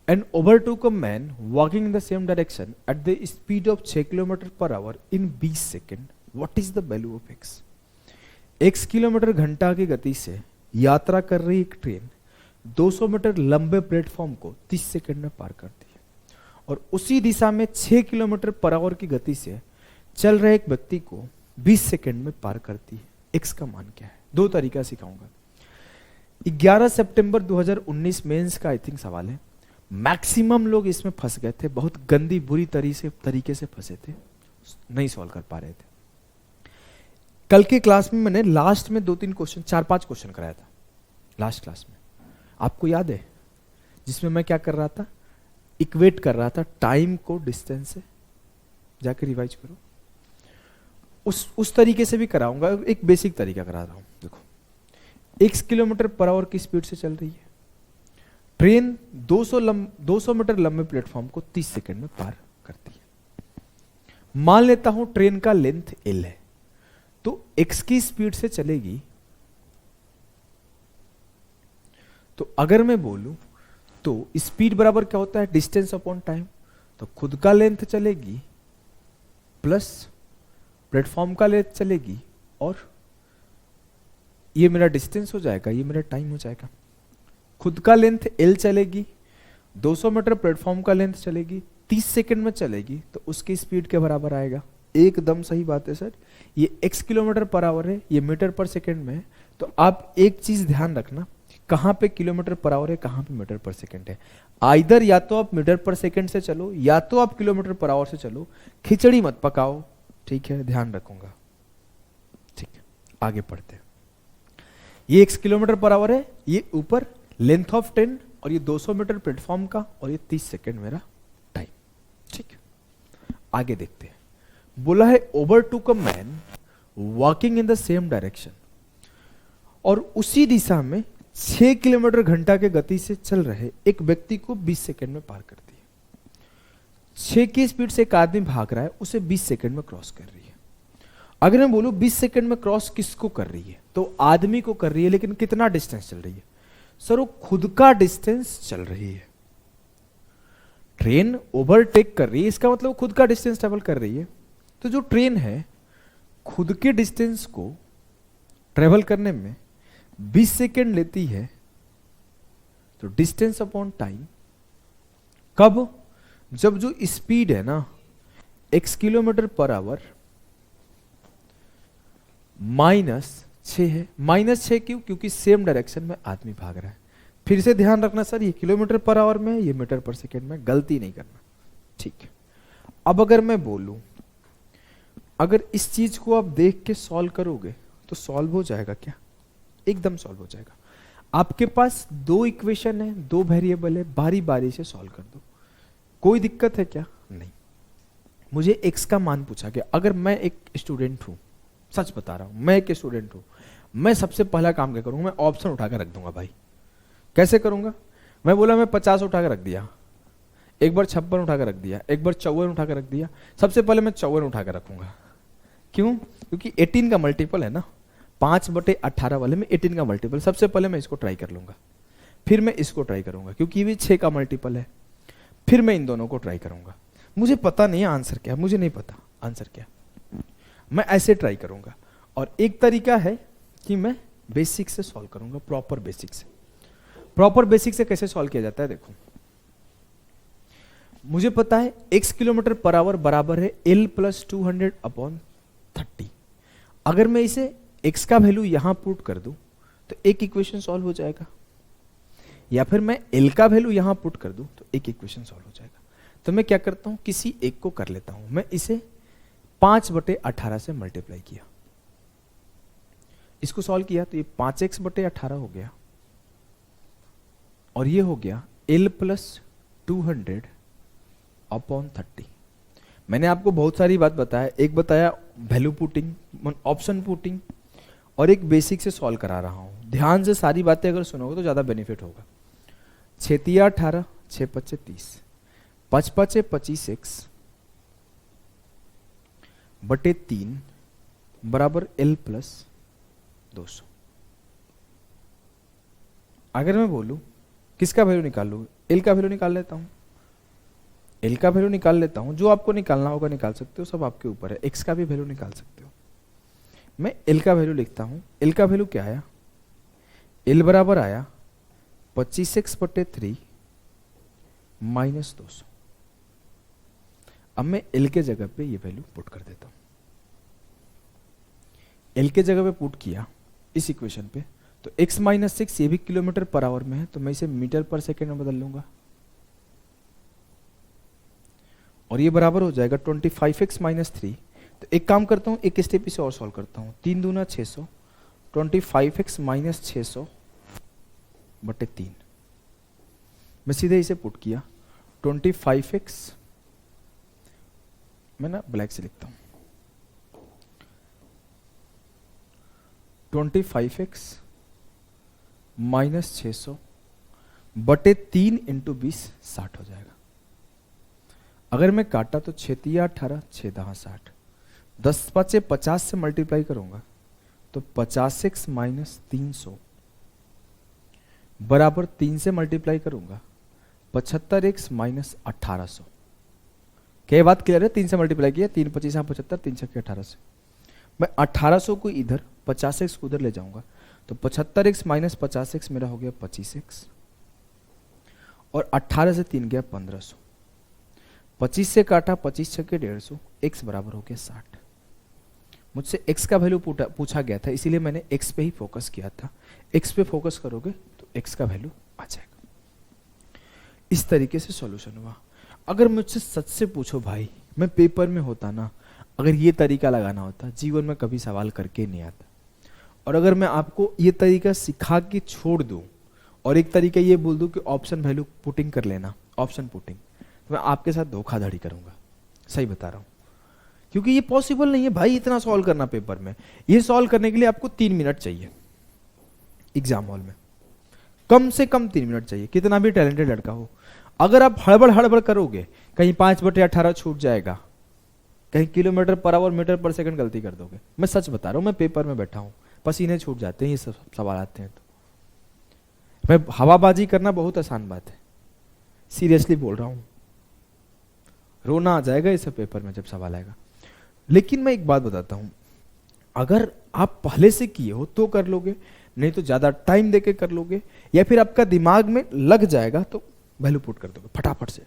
and overtook a man walking in the same direction at the speed of 6 km/h in 20 second. What is the value of x? x kilometre घंटा की गति से यात्रा कर रही एक train 200 metre लंबे platform को 30 सेकंड में पार करती है और उसी दिशा में 6 km/h की गति से चल रहे एक व्यक्ति को 20 सेकंड में पार करती है। x का मान क्या है? 2 तरीका सिखाऊंगा। 11 सितंबर 2019 मेंस का आई थिंक सवाल है। मैक्सिमम लोग इसमें फंस गए थे, बहुत गंदी बुरी तरीके से फंसे थे। नहीं सॉल्व कर पा रहे थे। कल के क्लास में मैंने लास्ट में 2-3 क्वेश्चन, 4-5 क्वेश्चन कराया था लास्ट क्लास में, आपको याद है? जिसमें मैं क्या कर रहा था, इक्वेट कर रहा था टाइम को डिस्टेंस से। जाकर रिवाइज करो, उस तरीके से भी कराऊंगा, एक बेसिक तरीका करा रहा हूं। देखो, 1 किलोमीटर पर आवर की स्पीड से चल रही है ट्रेन, 200 मीटर लंबे प्लेटफॉर्म को 30 सेकंड में पार करती है। मान लेता हूं ट्रेन का लेंथ L है, तो x की स्पीड से चलेगी। तो अगर मैं बोलूं तो स्पीड बराबर क्या होता है, डिस्टेंस अपॉन टाइम। तो खुद का लेंथ चलेगी प्लस प्लेटफॉर्म का लेंथ चलेगी, और ये मेरा डिस्टेंस हो जाएगा, ये मेरा टाइम हो जाएगा। खुद का लेंथ L चलेगी, 200 मीटर प्लेटफॉर्म का लेंथ चलेगी, 30 सेकंड में चलेगी, तो उसकी स्पीड के बराबर आएगा। एकदम सही बात है सर, ये x किलोमीटर पर आवर है, ये मीटर पर सेकंड में है। तो आप एक चीज ध्यान रखना, कहां पे किलोमीटर पर आवर है, कहां पे मीटर पर सेकंड है। आइदर या तो आप मीटर पर सेकंड से चलो, या तो आप किलोमीटर पर आवर से चलो। खिचड़ी मत पकाओ, ठीक है? ध्यान रखूंगा, ठीक है? आगे पढ़ते हैं। ये x किलोमीटर पर आवर है, ये ऊपर लेंथ ऑफ ट्रेन, और ये 200 मीटर प्लेटफॉर्म का, और ये 30 सेकंड मेरा टाइम, ठीक है? आगे देखते हैं। बोला है overtook a man walking in the same direction, और उसी दिशा में 6 किलोमीटर घंटा के गति से चल रहे एक व्यक्ति को 20 सेकंड में पार करती है। 6 की स्पीड से एक आदमी भाग रहा है, उसे 20 सेकंड में क्रॉस कर रही है। अगर मैं बोलूं 20 सेकंड में क्रॉस किसको कर रही है, तो आदमी को कर रही है, लेकिन कितना डिस्टेंस चल रही है? सर, वो खुद का डिस्टेंस चल रही है। ट्रेन ओवरटेक कर रही है, इसका मतलब खुद का डिस्टेंस ट्रेवल कर रही है। तो जो ट्रेन है, खुद के डिस्टेंस को ट्रेवल करने में 20 सेकेंड लेती है, तो डिस्टेंस अपॉन टाइम कब? जब जो स्पीड है ना x किलोमीटर पर आवर -6 है। -6 क्यों? क्योंकि सेम डायरेक्शन में आदमी भाग रहा है। फिर से ध्यान रखना सर, ये किलोमीटर पर आवर में, ये मीटर पर सेकेंड में, गलती नहीं करना, ठीक है? अब अगर मैं बोलूं, अगर इस चीज को आप देख के सॉल्व करोगे तो सॉल्व हो जाएगा क्या? एकदम सॉल्व हो जाएगा। आपके पास 2 इक्वेशन है, 2 वेरिएबल है, बारी बारी से सॉल्व कर दो। कोई दिक्कत है क्या? नहीं। मुझे x का मान पूछा गया। अगर मैं एक स्टूडेंट हूं, सच बता रहा हूं, मैं एक स्टूडेंट हूं, मैं सबसे पहला काम क्या करूंगा, मैं ऑप्शन उठाकर रख दूंगा भाई। कैसे करूंगा? मैं बोला मैं 50 उठाकर रख दिया, एक बार 56 उठाकर रख दिया, एक बार 54 उठाकर रख दिया। सबसे पहले मैं 54 उठाकर रखूंगा। क्यों? क्योंकि 18 का मल्टीपल है ना, 5/18 वाले में 18 का मल्टीपल। सबसे पहले मैं इसको ट्राई कर लूंगा, फिर मैं इसको ट्राई करूंगा, क्योंकि ये भी 6 का मल्टीपल है। फिर मैं इन दोनों को ट्राई करूंगा। मुझे पता नहीं है आंसर क्या, मुझे नहीं पता आंसर क्या, मैं ऐसे ट्राई करूंगा। और एक तरीका है कि मैं बेसिक से सॉल्व करूंगा, प्रॉपर बेसिक से। प्रॉपर बेसिक से कैसे सॉल्व किया जाता है? देखो, मुझे पता है x किलोमीटर पर आवर बराबर है L + 200/30। अगर मैं इसे x का वैल्यू यहां पुट कर दूं तो एक इक्वेशन सॉल्व हो जाएगा, या फिर मैं L का वैल्यू यहां पुट कर दूं तो एक इक्वेशन सॉल्व हो जाएगा। तो मैं क्या करता हूं, किसी एक को कर लेता हूं। मैं इसे 5/18 से मल्टीप्लाई किया, इसको सॉल्व किया तो ये 5x/18 हो गया, और ये हो गया L + 200/30। मैंने आपको बहुत सारी बात बताया, एक बताया वैल्यू पुटिंग, ऑप्शन पुटिंग, और एक बेसिक से सॉल्व करा रहा हूं। ध्यान से सारी बातें अगर सुनोगे तो ज्यादा बेनिफिट होगा। 6×3 = 18, 6×5 = 30, 5×5 = 25x बटे 3 बराबर L + 200। अगर मैं बोलूं किसका वैल्यू निकालूं, L का वैल्यू निकाल लेता हूं। L का वैल्यू निकाल लेता हूं, जो आपको निकालना होगा निकाल सकते हो, सब आपके ऊपर है। x का भी वैल्यू निकाल सकते हो। मैं L का वैल्यू लिखता हूं। L का वैल्यू क्या आया? L बराबर आया 25x/3 - 200। अब मैं L के जगह पे ये वैल्यू पुट कर देता हूं। L के जगह पे पुट किया इस इक्वेशन पे, तो x - 6 ये भी किलोमीटर पर आवर में है, तो मैं इसे मीटर पर सेकेंड में बदल लूंगा। और ये बराबर हो जाएगा 25x माइनस 3। तो एक काम करता हूँ, एक स्टेप इसे और सॉल्व करता हूँ। 3 दूना 600, 25x माइनस 600 बटे 3। मैं सीधे इसे पुट किया, 25x, मैं ना ब्लैक से लिखता हूँ, 25x माइनस 600 बटे 3 इंटू 20 60 हो जाएगा। अगर मैं काटा तो 6 तिया 18, 6 दहा 60, 10 5 50 से मल्टीप्लाई करूंगा तो 50x माइनस 300 बराबर 3 से मल्टीप्लाई करूंगा 75x माइनस 1800। क्या बात क्लियर है? 3 से मल्टीप्लाई किया, 3 25 75, 3 6 1800। मैं 1800 को इधर 50x को उधर ले जाऊंगा तो 75x माइनस 50x मेरा हो गया 25x, और 18 से 3 गया 1500, 25 से काटा 25 छक्के 150, x बराबर हो गया 60। मुझसे x का वैल्यू पूछा गया था, इसीलिए मैंने x पे ही फोकस किया था। x पे फोकस करोगे तो x का वैल्यू आ जाएगा। इस तरीके से सॉल्यूशन हुआ। अगर मुझसे सच से पूछो भाई, मैं पेपर में होता ना, अगर ये तरीका लगाना होता, जीवन में कभी सवाल करके नहीं आता। और अगर मैं आपको ये तरीका सिखा के छोड़ दूं और एक तरीका ये बोल दूं कि ऑप्शन वैल्यू पुटिंग कर लेना, ऑप्शन पुटिंग, तो मैं आपके साथ धोखाधड़ी करूंगा। सही बता रहा हूं, क्योंकि ये पॉसिबल नहीं है भाई इतना सॉल्व करना पेपर में। ये सॉल्व करने के लिए आपको 3 मिनट चाहिए एग्जाम हॉल में, कम से कम 3 मिनट चाहिए, कितना भी टैलेंटेड लड़का हो। अगर आप हड़बड़ हड़बड़ करोगे, कहीं 5/18 छूट जाएगा, कहीं किलोमीटर पर आवर मीटर पर सेकंड गलती कर दोगे। मैं सच बता रहा हूं, मैं पेपर में बैठा हूं, पसीने छूट जाते हैं ये सब सवाल आते हैं तो। मैं हवाबाजी करना बहुत आसान बात है, सीरियसली बोल रहा हूं, रोना आ जाएगा ये सब पेपर में जब सवाल आएगा। लेकिन मैं एक बात बताता हूं, अगर आप पहले से किए हो तो कर लोगे, नहीं तो ज्यादा टाइम देके कर लोगे, या फिर आपका दिमाग में लग जाएगा तो वैल्यू पुट कर दोगे फटाफट से।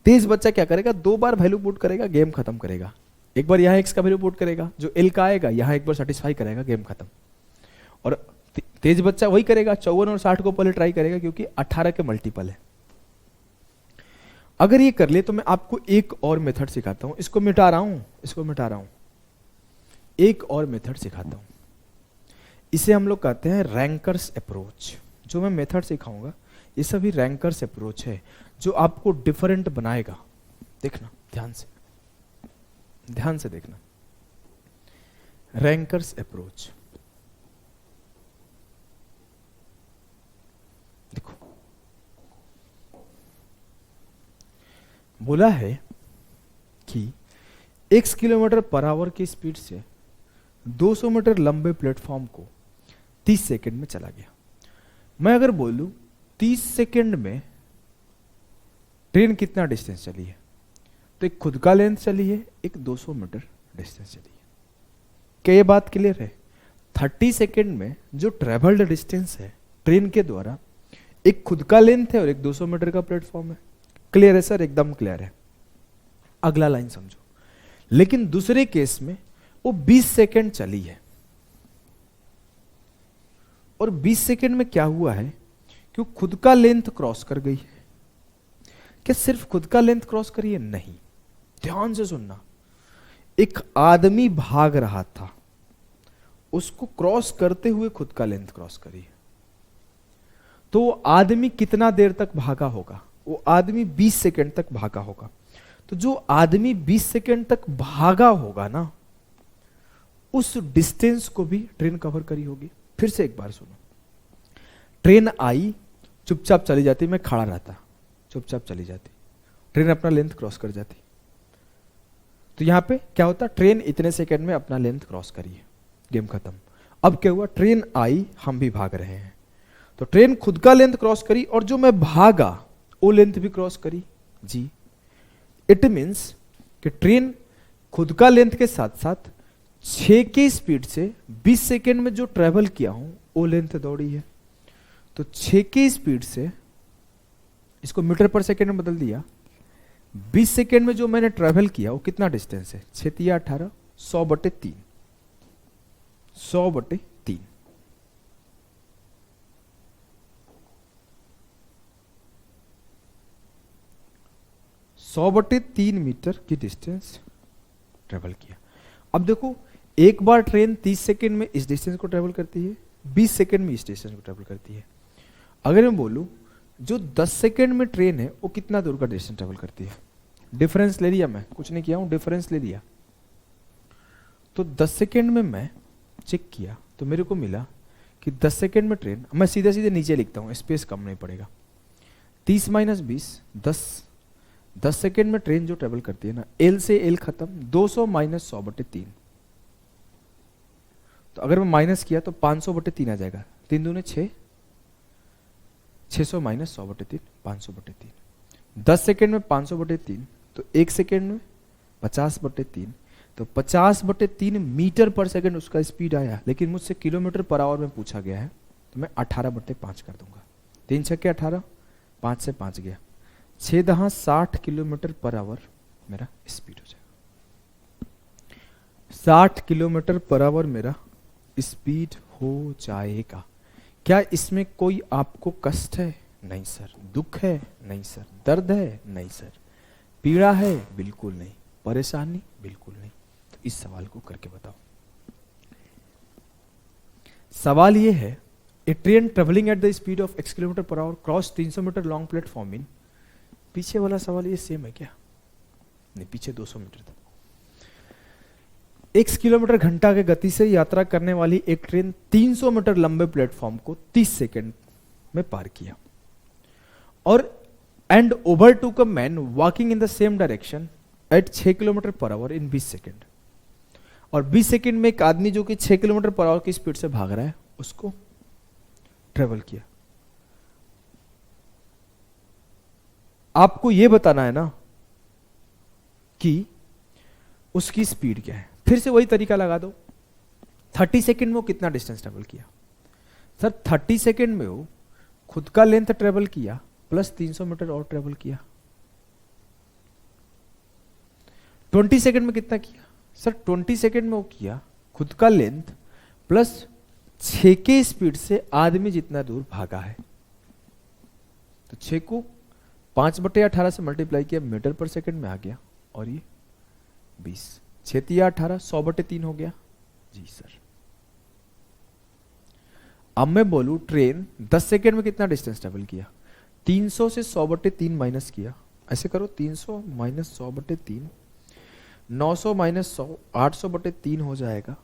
तेज बच्चा क्या करेगा, 2 बार वैल्यू पुट करेगा, गेम खत्म करेगा। एक बार यहां x का वैल्यू पुट करेगा, जो l का आएगा यहां एक बार सेटिस्फाई करेगा, गेम खत्म। और तेज बच्चा वही करेगा, 54 और 60 को पहले ट्राई करेगा, क्योंकि 18 के मल्टीपल है। अगर ये कर ले तो मैं आपको एक और मेथड सिखाता हूं, इसको मिटा रहा हूं, एक और मेथड सिखाता हूं। इसे हम लोग कहते हैं रैंकर्स अप्रोच। जो मैं मेथड सिखाऊंगा ये सभी रैंकर्स अप्रोच है, जो आपको डिफरेंट बनाएगा। देखना ध्यान से देखना, रैंकर्स अप्रोच। देखो, बोला है कि x किलोमीटर पर आवर की स्पीड से 200 मीटर लंबे प्लेटफॉर्म को 30 सेकंड में चला गया। मैं अगर बोलूं 30 सेकंड में ट्रेन कितना डिस्टेंस चली है, तो एक खुद का लेंथ चली है, एक 200 मीटर डिस्टेंस चली है। क्या ये बात क्लियर है? 30 सेकंड में जो ट्रेवल्ड डिस्टेंस है ट्रेन के द्वारा, एक खुद का लेंथ है और एक 200 मीटर का प्लेटफॉर्म है। क्लियर है सर? एकदम क्लियर है। अगला लाइन समझो। लेकिन दूसरे केस में वो 20 सेकंड चली है, और 20 सेकंड में क्या हुआ है कि वो खुद का लेंथ क्रॉस कर गई है। क्या सिर्फ खुद का लेंथ क्रॉस करी है? नहीं, ध्यान से सुनना। एक आदमी भाग रहा था, उसको क्रॉस करते हुए खुद का लेंथ क्रॉस करी है। तो वो आदमी कितना देर तक भागा होगा? वो आदमी 20 सेकंड तक भागा होगा। तो जो आदमी 20 सेकंड तक भागा होगा ना, उस डिस्टेंस को भी ट्रेन कवर करी होगी। फिर से एक बार सुनो। ट्रेन आई, चुपचाप चली जाती, मैं खड़ा रहता, चुपचाप चली जाती, ट्रेन अपना लेंथ क्रॉस कर जाती। तो यहां पे क्या होता? ट्रेन इतने सेकंड में अपना लेंथ क्रॉस करी है, गेम खत्म। अब क्या हुआ? ट्रेन आई, हम भी भाग रहे हैं, तो ट्रेन खुद का लेंथ क्रॉस करी, और जो मैं भागा वो लेंथ भी क्रॉस करी जी। इट मींस कि ट्रेन खुद का लेंथ के साथ साथ 6 की स्पीड से 20 सेकेंड में जो ट्रेवल किया हूं वो लेंथ दौड़ी है। तो 6 की स्पीड से, इसको मीटर पर सेकेंड में बदल दिया, 20 सेकेंड में जो मैंने ट्रेवल किया वो कितना डिस्टेंस है? 6 या 18, 100/3, 100/3। 100 100/3 मीटर की डिस्टेंस ट्रेवल किया। अब देखो, एक बार ट्रेन 30 सेकेंड में इस डिस्टेंस को ट्रेवल करती है, 20 सेकेंड में इस डिस्टेंस को ट्रेवल करती है। अगर मैं बोलूं जो 10 सेकेंड में ट्रेन है वो कितना दूर का डिस्टेंस ट्रेवल करती है, डिफरेंस ले लिया, मैं कुछ नहीं किया हूं, डिफरेंस ले लिया। तो 10 सेकेंड में मैं चेक किया तो मेरे को मिला कि 10 सेकेंड में ट्रेन, मैं सीधे सीधे नीचे लिखता हूं, स्पेस कम नहीं पड़ेगा, 30 - 20, 10 सेकेंड में ट्रेन जो ट्रेवल करती है ना, एल से एल खत्म, 200 - 100/3। तो अगर मैं माइनस किया तो 500/3 आ जाएगा, 3 दूने 6, 600 - 100/3, 500/3। 10 सेकेंड में 500/3, तो 1 सेकेंड में 50/3, तो 50/3 मीटर पर सेकेंड उसका स्पीड आया। लेकिन मुझसे किलोमीटर पर आवर में पूछा गया है, तो मैं 18/5 कर दूंगा। 3 छक्के 18, 5 से 5 गया, 6 दहा 60 किलोमीटर पर आवर मेरा स्पीड हो जाएगा। 60 किलोमीटर पर आवर मेरा स्पीड हो जाएगा। क्या इसमें कोई आपको कष्ट है? नहीं सर। दुख है? नहीं सर। दर्द है? नहीं सर। पीड़ा है? बिल्कुल नहीं। परेशानी? बिल्कुल नहीं। तो इस सवाल को करके बताओ। सवाल ये है, a train travelling at the speed of x kilometre per hour cross 300 metre long platform in, पीछे वाला सवाल ये सेम है क्या? नहीं, पीछे 200 मीटर था। x किलोमीटर घंटा के गति से यात्रा करने वाली एक ट्रेन 300 मीटर लंबे प्लेटफॉर्म को 30 सेकंड में पार किया, और एंड ओवर टूक अ man walking in the same direction eight 6 kilometre per hour in 20 second. और 20 सेकंड में एक आदमी जो कि 6 किलोमीटर पर आवर की स्पीड से भाग रहा है उसको ट्रेवल किया। आपको यह बताना है ना कि उसकी स्पीड क्या है। फिर से वही तरीका लगा दो, 30 सेकंड में वो कितना डिस्टेंस ट्रेवल किया? सर 30 सेकंड में वो खुद का लेंथ ट्रेवल किया प्लस 300 मीटर और ट्रेवल किया। 20 सेकंड में कितना किया? सर 20 सेकंड में वो किया खुद का लेंथ प्लस 6 के स्पीड से आदमी जितना दूर भागा है। तो 6 को 5/18 से मल्टीप्लाई किया, मीटर पर सेकंड में आ गया, और ये 20, 6 तिया 18, 100/3 हो गया। जी सर। अब मैं बोलूं ट्रेन 10 सेकंड में कितना डिस्टेंस ट्रेवल किया? 300 से 100/3 माइनस किया, ऐसे करो, 300 - 100/3, 900 - 100, 800/3 हो जाएगा।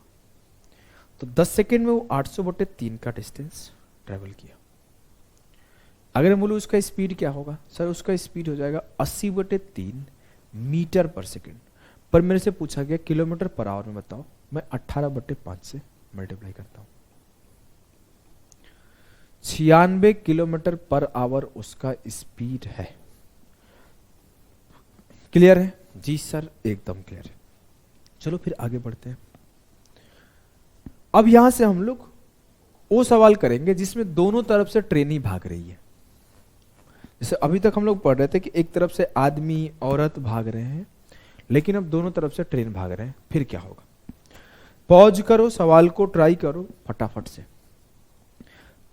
तो 10 सेकंड में वो 800/3 का डिस्टेंस ट्रेवल किया। अगर मैं बोलूं उसका स्पीड क्या होगा? सर उसका स्पीड हो जाएगा 80/3 मीटर पर सेकंड। पर मेरे से पूछा गया किलोमीटर पर आवर में बताओ, मैं 18/5 से मल्टीप्लाई करता हूं। 96 किलोमीटर पर आवर उसका स्पीड है। क्लियर है? जी सर, एकदम क्लियर है। चलो फिर आगे बढ़ते हैं। अब यहां से हम लोग वो सवाल करेंगे जिसमें दोनों तरफ से ट्रेन ही भाग रही है। जैसे अभी तक हम लोग पढ़ रहे थे कि एक तरफ से आदमी औरत भाग रहे हैं, लेकिन अब दोनों तरफ से ट्रेन भाग रहे हैं, फिर क्या होगा? पॉज करो, सवाल को ट्राई करो फटाफट से।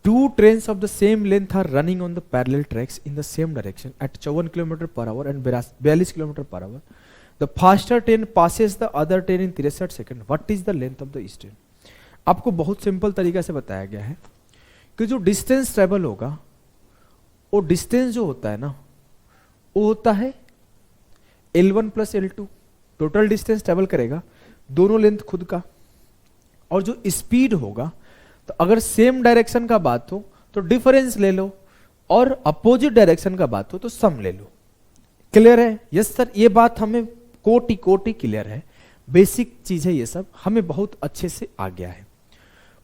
Two trains of the same length are running on the parallel tracks in the same direction at 54 km per hour and 42 km per hour. The faster train passes the other train in 63 seconds. What is the length of the each train? आपको बहुत simple तरीका से बताया गया है कि जो distance travel होगा, वो डिस्टेंस जो होता है ना, वो होता है L1 + L2। Total distance travel करेगा, दोनों लेंथ खुद का, और जो स्पीड होगा, तो अगर सेम डायरेक्शन का बात हो तो डिफरेंस ले लो, और अपोजिट डायरेक्शन का बात हो तो सम ले लो। क्लियर है? यस सर, ये बात हमें कोटि कोटि क्लियर है। बेसिक चीज है ये सब, हमें बहुत अच्छे से आ गया है।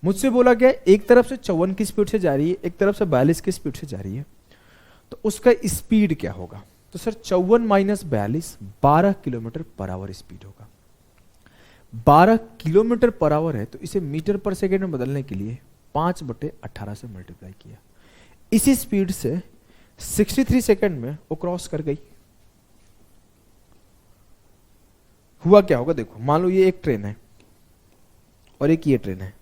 मुझसे बोला गया एक तरफ से 54 की स्पीड से जा रही है, एक तरफ से 42 की स्पीड से जा रही है, तो उसका स्पीड क्या होगा? तो sir 54 - 42 12 kilometre per our speed होगा। 12 किलोमीटर पर आवर है, तो इसे मीटर पर सेकेंड में बदलने के लिए 5/18 से मल्टीप्लाई किया। इसी स्पीड से 63 सेकेंड में वो क्रॉस कर गई। हुआ क्या होगा? देखो, मान लो ये एक ट्रेन है और एक ये ट्रेन है।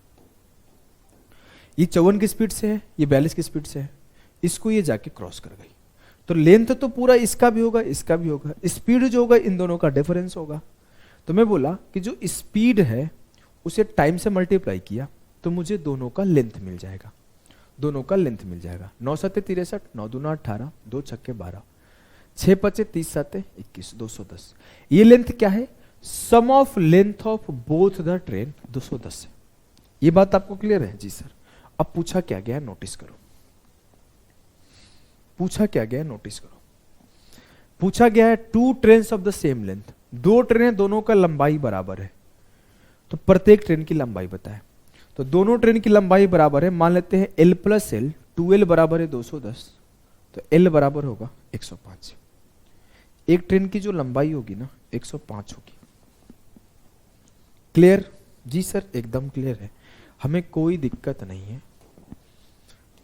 ये 54 की स्पीड से है, ये 42 की स्पीड से है, इसको ये जाके क्रॉस कर गई। तो लेंथ तो पूरा इसका भी होगा, इसका भी होगा, स्पीड जो होगा इन दोनों का डिफरेंस होगा। तो मैं बोला कि जो स्पीड है उसे टाइम से मल्टीप्लाई किया तो मुझे दोनों का लेंथ मिल जाएगा, दोनों का लेंथ मिल जाएगा। 9 सत्ते 63, 9 दूना 18, 2 छक्के 12, 6 पचे 30 सत्ते 21, 210। ये लेंथ क्या है? Sum of length of both the train 210 है। ये बात आपको क्लियर है? जी सर। अब पूछा क्या गया है, नोटिस करो। पूछा क्या गया है, नोटिस करो। पूछा गया है two trains of the same length, दो ट्रेन दोनों का लंबाई बराबर है, तो प्रत्येक ट्रेन की लंबाई बताए। तो दोनों ट्रेन की लंबाई बराबर है, मान लेते हैं L प्लस L, 2L बराबर है 210, तो L बराबर होगा 105। एक ट्रेन की जो लंबाई होगी ना 105 होगी। क्लियर? जी सर एकदम क्लियर है, हमें कोई दिक्कत नहीं है,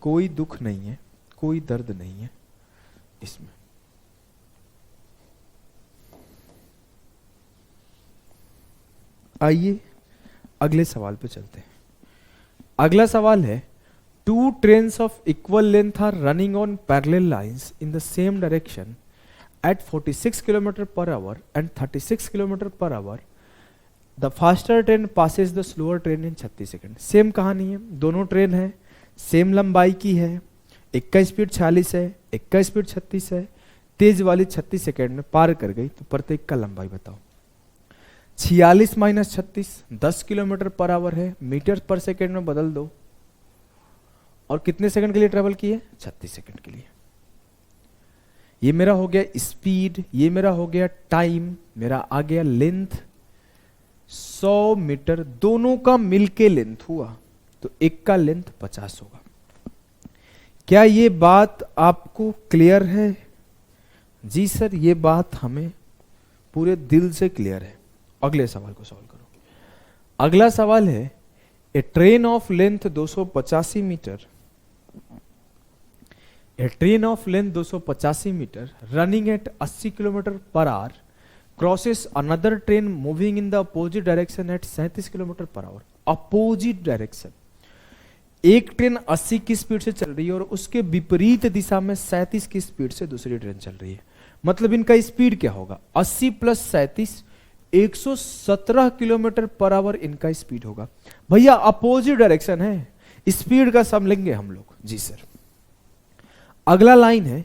कोई दुख नहीं है, कोई दर्द नहीं है इसमें। आइए अगले सवाल पे चलते हैं। अगला सवाल है two trains of equal length are running on parallel lines in the same direction at 46 kilometre per hour and 36 kilometre per hour. The faster train passes the slower train in 36 second. Same कहानी है, दोनों train है, same लंबाई की है, एक का speed 46 है, एक का स्पीड 36 है, तेज वाली 36 सेकेंड में पार कर गई, तो प्रत्येक का लंबाई बताओ। 46 माइनस 36 10 किलोमीटर पर आवर है, मीटर पर सेकेंड में बदल दो, और कितने सेकंड के लिए ट्रेवल किए? 36 सेकंड के लिए। ये मेरा हो गया स्पीड, ये मेरा हो गया टाइम, मेरा आ गया लेंथ 100 मीटर, दोनों का मिलके लेंथ हुआ, तो एक का लेंथ 50 होगा। क्या ये बात आपको क्लियर है? जी सर ये बात हमें पूरे दिल से क्लियर है। अगले सवाल को सॉल्व करो। अगला सवाल है a train of length 285 metre, a train of length 285 metre running at 80 kilometre per hour crosses another train moving in the opposite direction at 37 kilometre per hour. Opposite direction, एक train 80 की speed से चल रही है और उसके विपरीत दिशा में 37 की स्पीड से दूसरी ट्रेन चल रही है। मतलब इनका स्पीड क्या होगा? 80 प्लस 37 117 किलोमीटर पर आवर इनका स्पीड होगा। भैया अपोजिट डायरेक्शन है, स्पीड का सम लेंगे हम लोग। जी सर। अगला लाइन है,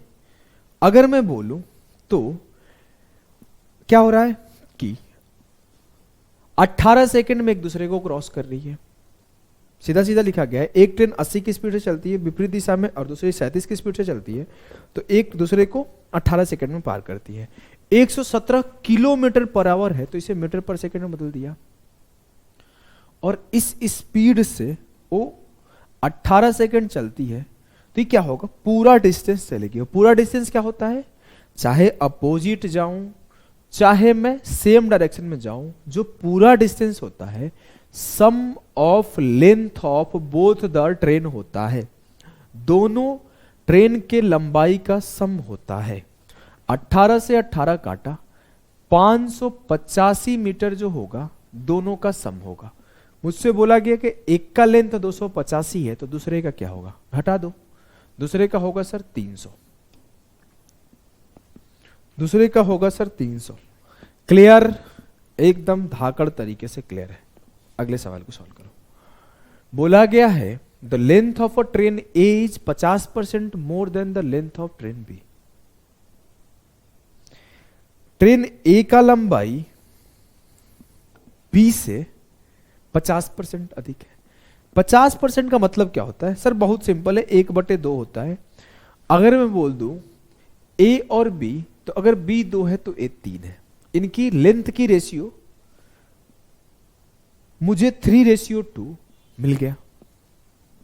अगर मैं बोलूं तो क्या हो रहा है कि 18 सेकंड में एक दूसरे को क्रॉस कर रही है। सीधा सीधा लिखा गया है, एक ट्रेन 80 की स्पीड से चलती है विपरीत दिशा में और दूसरी 37 की स्पीड से चलती है, तो एक दूसरे को 18 सेकंड में पार करती है। 117 किलोमीटर पर आवर है, तो इसे मीटर पर सेकंड में बदल दिया, और इस स्पीड से वो 18 सेकंड चलती है, तो ये क्या होगा? पूरा डिस्टेंस चलेगी। पूरा डिस्टेंस क्या होता है? चाहे अपोजिट जाऊं चाहे मैं सेम डायरेक्शन में जाऊं, जो पूरा डिस्टेंस होता है sum of length of both the train होता है, दोनों ट्रेन के लंबाई का सम होता है। 18 से 18 काटा, 585 मीटर जो होगा दोनों का सम होगा। मुझसे बोला गया कि एक का लेंथ 285 है, तो दूसरे का क्या होगा? घटा दो, दूसरे का होगा सर 300, दूसरे का होगा सर 300। क्लियर? एकदम धाकड़ तरीके से क्लियर है। अगले सवाल को सॉल्व करो। बोला गया है the length of a train A is 50% more than the length of train B. Train A का लंबाई बी से 50% अधिक है। 50% का मतलब क्या होता है? सर बहुत सिंपल है, 1/2 होता है। अगर मैं बोल दूं ए और बी, तो अगर बी 2 है तो ए 3 है, इनकी लेंथ की रेशियो मुझे 3:2 मिल गया।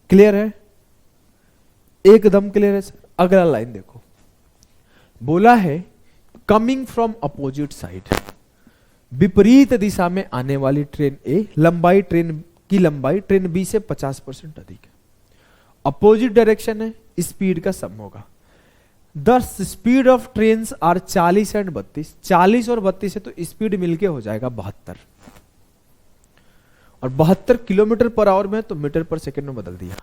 क्लियर है? एकदम क्लियर है सर। अगला लाइन देखो, बोला है कमिंग फ्रॉम अपोजिट साइड, विपरीत दिशा में आने वाली ट्रेन ए लंबाई ट्रेन की लंबाई ट्रेन बी से 50% अधिक है। अपोजिट डायरेक्शन है, स्पीड का सम होगा। The speed of train are 40 and 32, 40 और 32 है तो स्पीड मिलके हो जाएगा 72, और 72 किलोमीटर पर आवर में तो मीटर पर सेकंड में बदल दिया।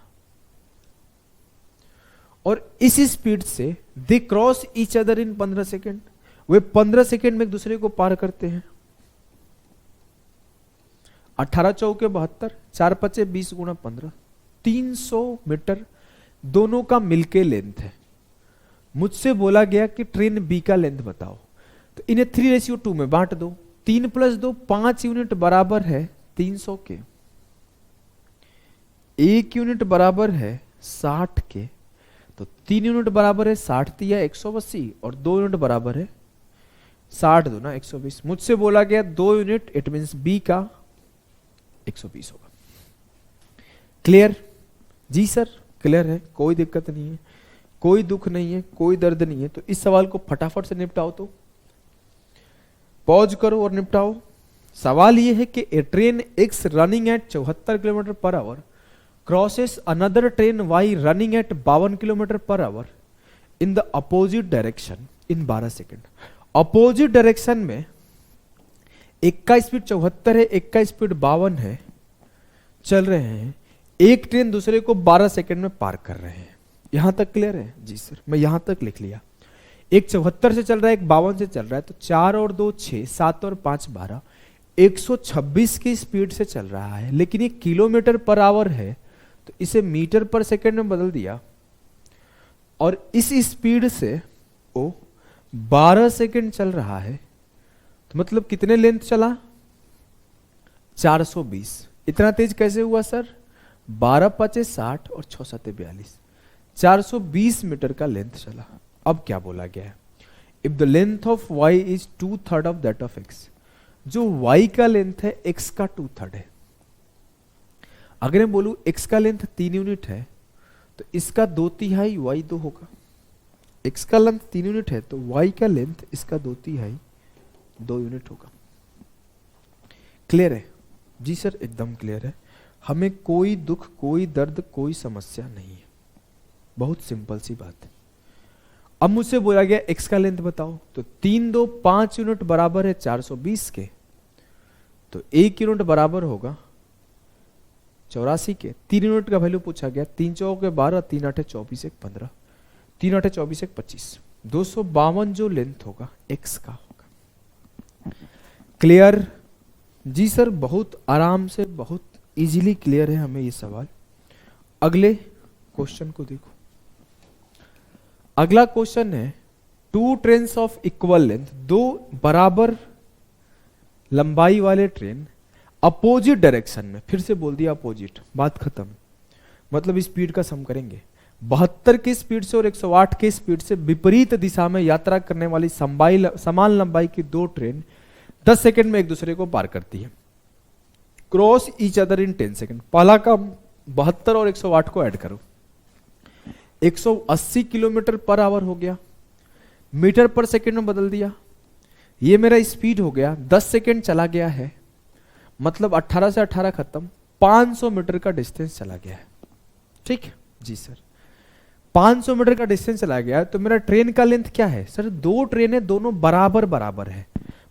और इस स्पीड से they cross each other in 15 second, way 15 second में एक दूसरे को पार करते हैं। 18 चौके 72, 4 पचे 20 गुणा 15, 300 मीटर दोनों का मिलके लेंथ है। मुझसे बोला गया कि ट्रेन बी का लेंथ बताओ, तो इन्हें 3:2 में बांट दो। 3 + 2 5 यूनिट बराबर है 300 के, 1 यूनिट बराबर है 60 के, तो 3 यूनिट बराबर है 60 तिया 180 और 2 यूनिट बराबर है 60 दूना 120। मुझसे बोला गया 2 यूनिट, इट मींस बी का 120 होगा। क्लियर? जी सर क्लियर है, कोई दिक्कत नहीं है, कोई दुख नहीं है, कोई दर्द नहीं है। तो इस सवाल को फटाफट से निपटाओ, तो पॉज करो और निपटाओ। सवाल यह है कि a train X running at 74 kilometre per hour crosses another train Y running at 52 kilometre per hour in the opposite direction in 12 second. Opposite direction में एक का स्पीड 74 है, एक का स्पीड 52 है, चल रहे हैं, एक ट्रेन दूसरे को 12 सेकेंड में पार कर रहे हैं। यहां तक क्लियर है? जी सर, मैं यहां तक लिख लिया। एक 74 से चल रहा है, एक 52 से चल रहा है, तो 4 और 2 6, 7 और 5 12, 126 की स्पीड से चल रहा है। लेकिन ये किलोमीटर पर आवर है, तो इसे मीटर पर सेकेंड में बदल दिया और इस स्पीड से वो 12 सेकेंड चल रहा है, तो मतलब कितने लेंथ चला? 420। इतना तेज कैसे हुआ सर? 12 × 5 = 60 और 6 × 7 = 42, 420 मीटर का लेंथ चला। अब क्या बोला गया है? If the length of y is 2/3 of that of x, जो y का लेंथ है x का 2/3 है। अगर मैं बोलूं x का लेंथ 3 यूनिट है, तो इसका 2/3 y 2 होगा। x का लेंथ 3 यूनिट है, तो y का लेंथ इसका 2/3 2 यूनिट होगा। क्लियर है? जी सर एकदम क्लियर है, हमें कोई दुख, कोई दर्द, कोई समस्या नहीं है, बहुत सिंपल सी बात है। अब मुझसे बोला गया x का लेंथ बताओ, तो 3 2 5 यूनिट बराबर है 420 के, तो 1 यूनिट बराबर होगा 84 के। 3 यूनिट का वैल्यू पूछा गया, 3 चौके 12, 3 8 24 1 15, 3 8 24 1 25, 252 जो लेंथ होगा x का होगा। क्लियर? जी सर बहुत आराम से, बहुत इजीली क्लियर है हमें ये सवाल। अगले क्वेश्चन को देखो। अगला क्वेश्चन है 2 ट्रेन्स ऑफ इक्वल लेंथ, 2 बराबर लंबाई वाले ट्रेन अपोजिट डायरेक्शन में, फिर से बोल दिया अपोजिट, बात खत्म। मतलब स्पीड का सम करेंगे। 72 की स्पीड से और 108 की स्पीड से विपरीत दिशा में यात्रा करने वाली समान लंबाई की 2 ट्रेन 10 सेकेंड में एक दूसरे को पार करती है। Cross each other in 10 second. पहला का 72 और 108 को ऐड करो, 180 किलोमीटर पर आवर हो गया, मीटर पर सेकेंड में बदल दिया। ये मेरा स्पीड हो गया, 10 सेकेंड चला गया है, मतलब 18 से 18 खत्म, 500 मीटर का डिस्टेंस चला गया है। ठीक है जी सर, 500 मीटर का डिस्टेंस चला गया है, तो मेरा ट्रेन का लेंथ क्या है सर? 2 ट्रेनें दोनों बराबर बराबर है,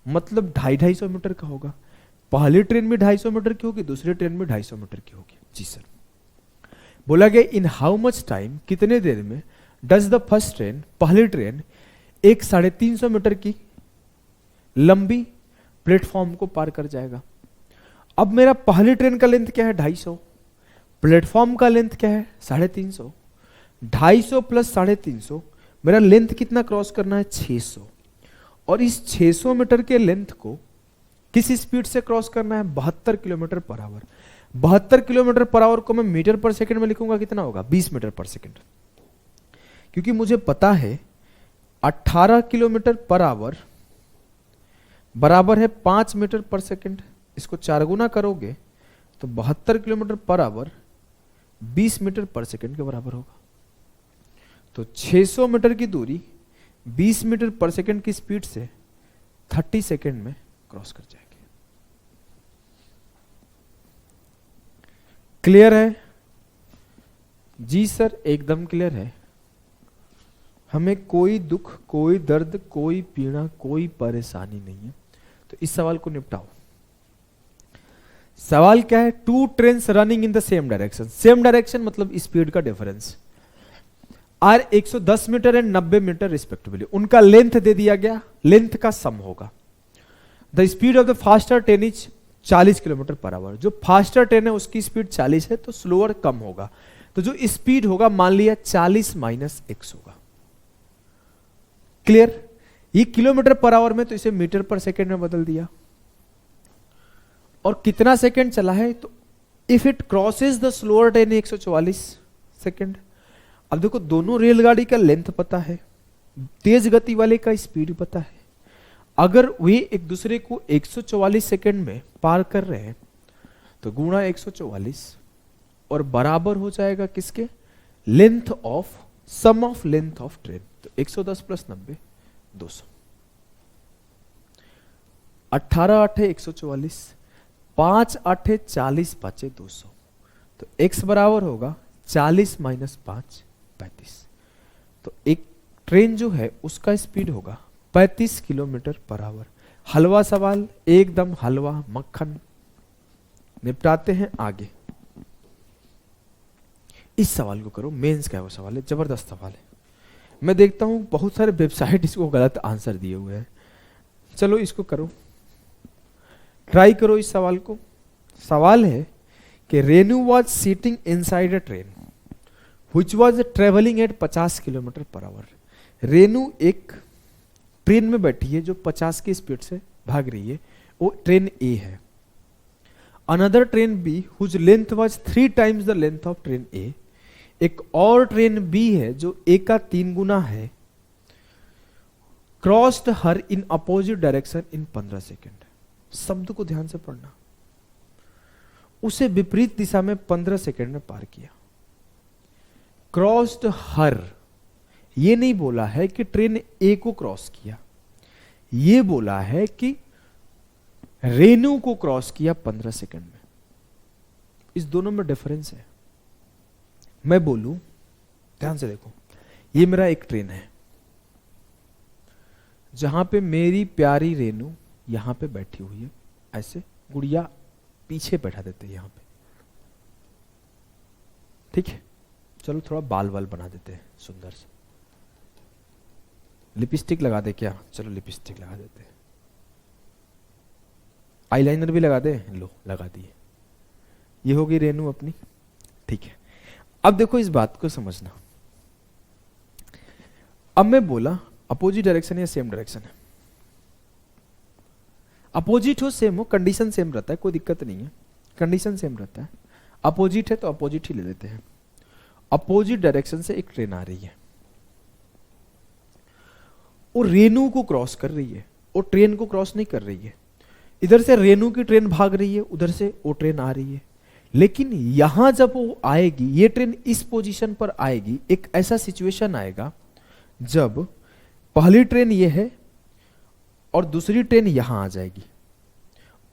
मतलब 250 मीटर का होगा। पहली ट्रेन में 250 मीटर की होगी, दूसरी ट्रेन में 250 मीटर की होगी। जी सर। बोला गया इन हाउ मच टाइम, कितने देर में डज द फर्स्ट ट्रेन, पहली ट्रेन एक 350 मीटर की लंबी प्लेटफॉर्म को पार कर जाएगा। अब मेरा पहली ट्रेन का लेंथ क्या है? 250, प्लेटफॉर्म का लेंथ क्या है? 350, 250 + 350, मेरा लेंथ कितना क्रॉस करना है? 600। और इस 600 मीटर के लेंथ को किस स्पीड से क्रॉस करना है? 72 kilometre per our. 72 kilometre per our को मैं मीटर पर सेकंड में लिखूंगा, कितना होगा? 20 मीटर पर सेकंड। क्योंकि मुझे पता है 18 किलोमीटर पर आवर बराबर है 5 मीटर पर सेकंड। इसको 4 गुना करोगे तो 72 किलोमीटर पर आवर 20 मीटर पर सेकंड के बराबर होगा। तो 600 मीटर की दूरी 20 मीटर पर सेकंड की स्पीड से 30 सेकंड में क्रॉस कर जाएगी। क्लियर है? जी सर एकदम क्लियर है, हमें कोई दुख, कोई दर्द, कोई पीड़ा, कोई परेशानी नहीं है। तो इस सवाल को निपटाओ। सवाल क्या है? 2 trains running in the same direction. Same direction मतलब स्पीड का difference. Are 110 metre and 90 metre respectively, उनका लेंथ दे दिया गया, लेंथ का सम होगा। The speed of the faster train is 40 kilometre per hour. जो फास्टर ट्रेन है उसकी स्पीड 40 है, तो स्लोअर कम होगा, तो जो स्पीड होगा मान लिया 40 माइनस x होगा। क्लियर? ये किलोमीटर पर आवर में, तो इसे मीटर पर सेकेंड में बदल दिया। और कितना सेकेंड चला है, तो if it crosses the slower train 144 second. अब देखो दोनों रेलगाड़ी का लेंथ पता है, तेज गति वाले का स्पीड पता है। अगर वे एक दूसरे को 144 सेकेंड में पार कर रहे हैं तो गुणा 144 और बराबर हो जाएगा किसके? Length of, sum of length of train. तो 110 प्लस 90 200। 18 8 144, 5 8 40 5 200। तो x बराबर होगा 40 माइनस 5 35। तो एक ट्रेन जो है उसका स्पीड होगा 35 किलोमीटर पर आवर। हलवा सवाल, एकदम हलवा मक्खन। निपटाते हैं आगे। इस सवाल को करो, मेंस का वो सवाल है, जबरदस्त सवाल है। मैं देखता हूं बहुत सारे वेबसाइट इसको गलत आंसर दिए हुए हैं। चलो इसको करो, ट्राई करो इस सवाल को। सवाल है कि Renu was sitting inside a train which was travelling at 50 kilometre per hour. Renu एक ट्रेन में बैठी है जो 50 की स्पीड से भाग रही है, वो ट्रेन ए है। Another train B whose length was 3 times the length of train A. एक और ट्रेन बी है जो ए का 3 गुना है। Crossed her in opposite direction in 15 second. शब्द को ध्यान से पढ़ना। उसे विपरीत दिशा में 15 सेकेंड में पार किया। क्रॉस्ड हर, ये नहीं बोला है कि ट्रेन ए को क्रॉस किया, ये बोला है कि रेनू को क्रॉस किया 15 सेकेंड में। इस दोनों में डिफरेंस है। मैं बोलूं, ध्यान से देखो, ये मेरा एक ट्रेन है जहां पे मेरी प्यारी रेनू यहां पे बैठी हुई है। ऐसे गुड़िया पीछे बैठा देते हैं यहां पे, ठीक है। चलो थोड़ा बाल वाल बना देते हैं सुंदर से। लिपस्टिक लगा दे क्या? चलो लिपस्टिक लगा देते हैं। आईलाइनर भी लगा दे, लो लगा दिए। ये होगी रेनू अपनी, ठीक है। अब देखो इस बात को समझना। अब मैं बोला अपोजिट डायरेक्शन या सेम डायरेक्शन है। अपोजिट हो सेम हो, कंडीशन सेम रहता है, कोई दिक्कत नहीं है, कंडीशन सेम रहता है। अपोजिट है तो अपोजिट ही ले लेते हैं। अपोजिट डायरेक्शन से एक ट्रेन आ रही है, वो रेनू को क्रॉस कर रही है, वो ट्रेन को क्रॉस नहीं कर रही है। इधर से रेनू की ट्रेन भाग रही है, उधर से वो ट्रेन आ रही है। लेकिन यहां जब वो आएगी, ये ट्रेन इस पोजीशन पर आएगी, एक ऐसा सिचुएशन आएगा जब पहली ट्रेन ये है और दूसरी ट्रेन यहां आ जाएगी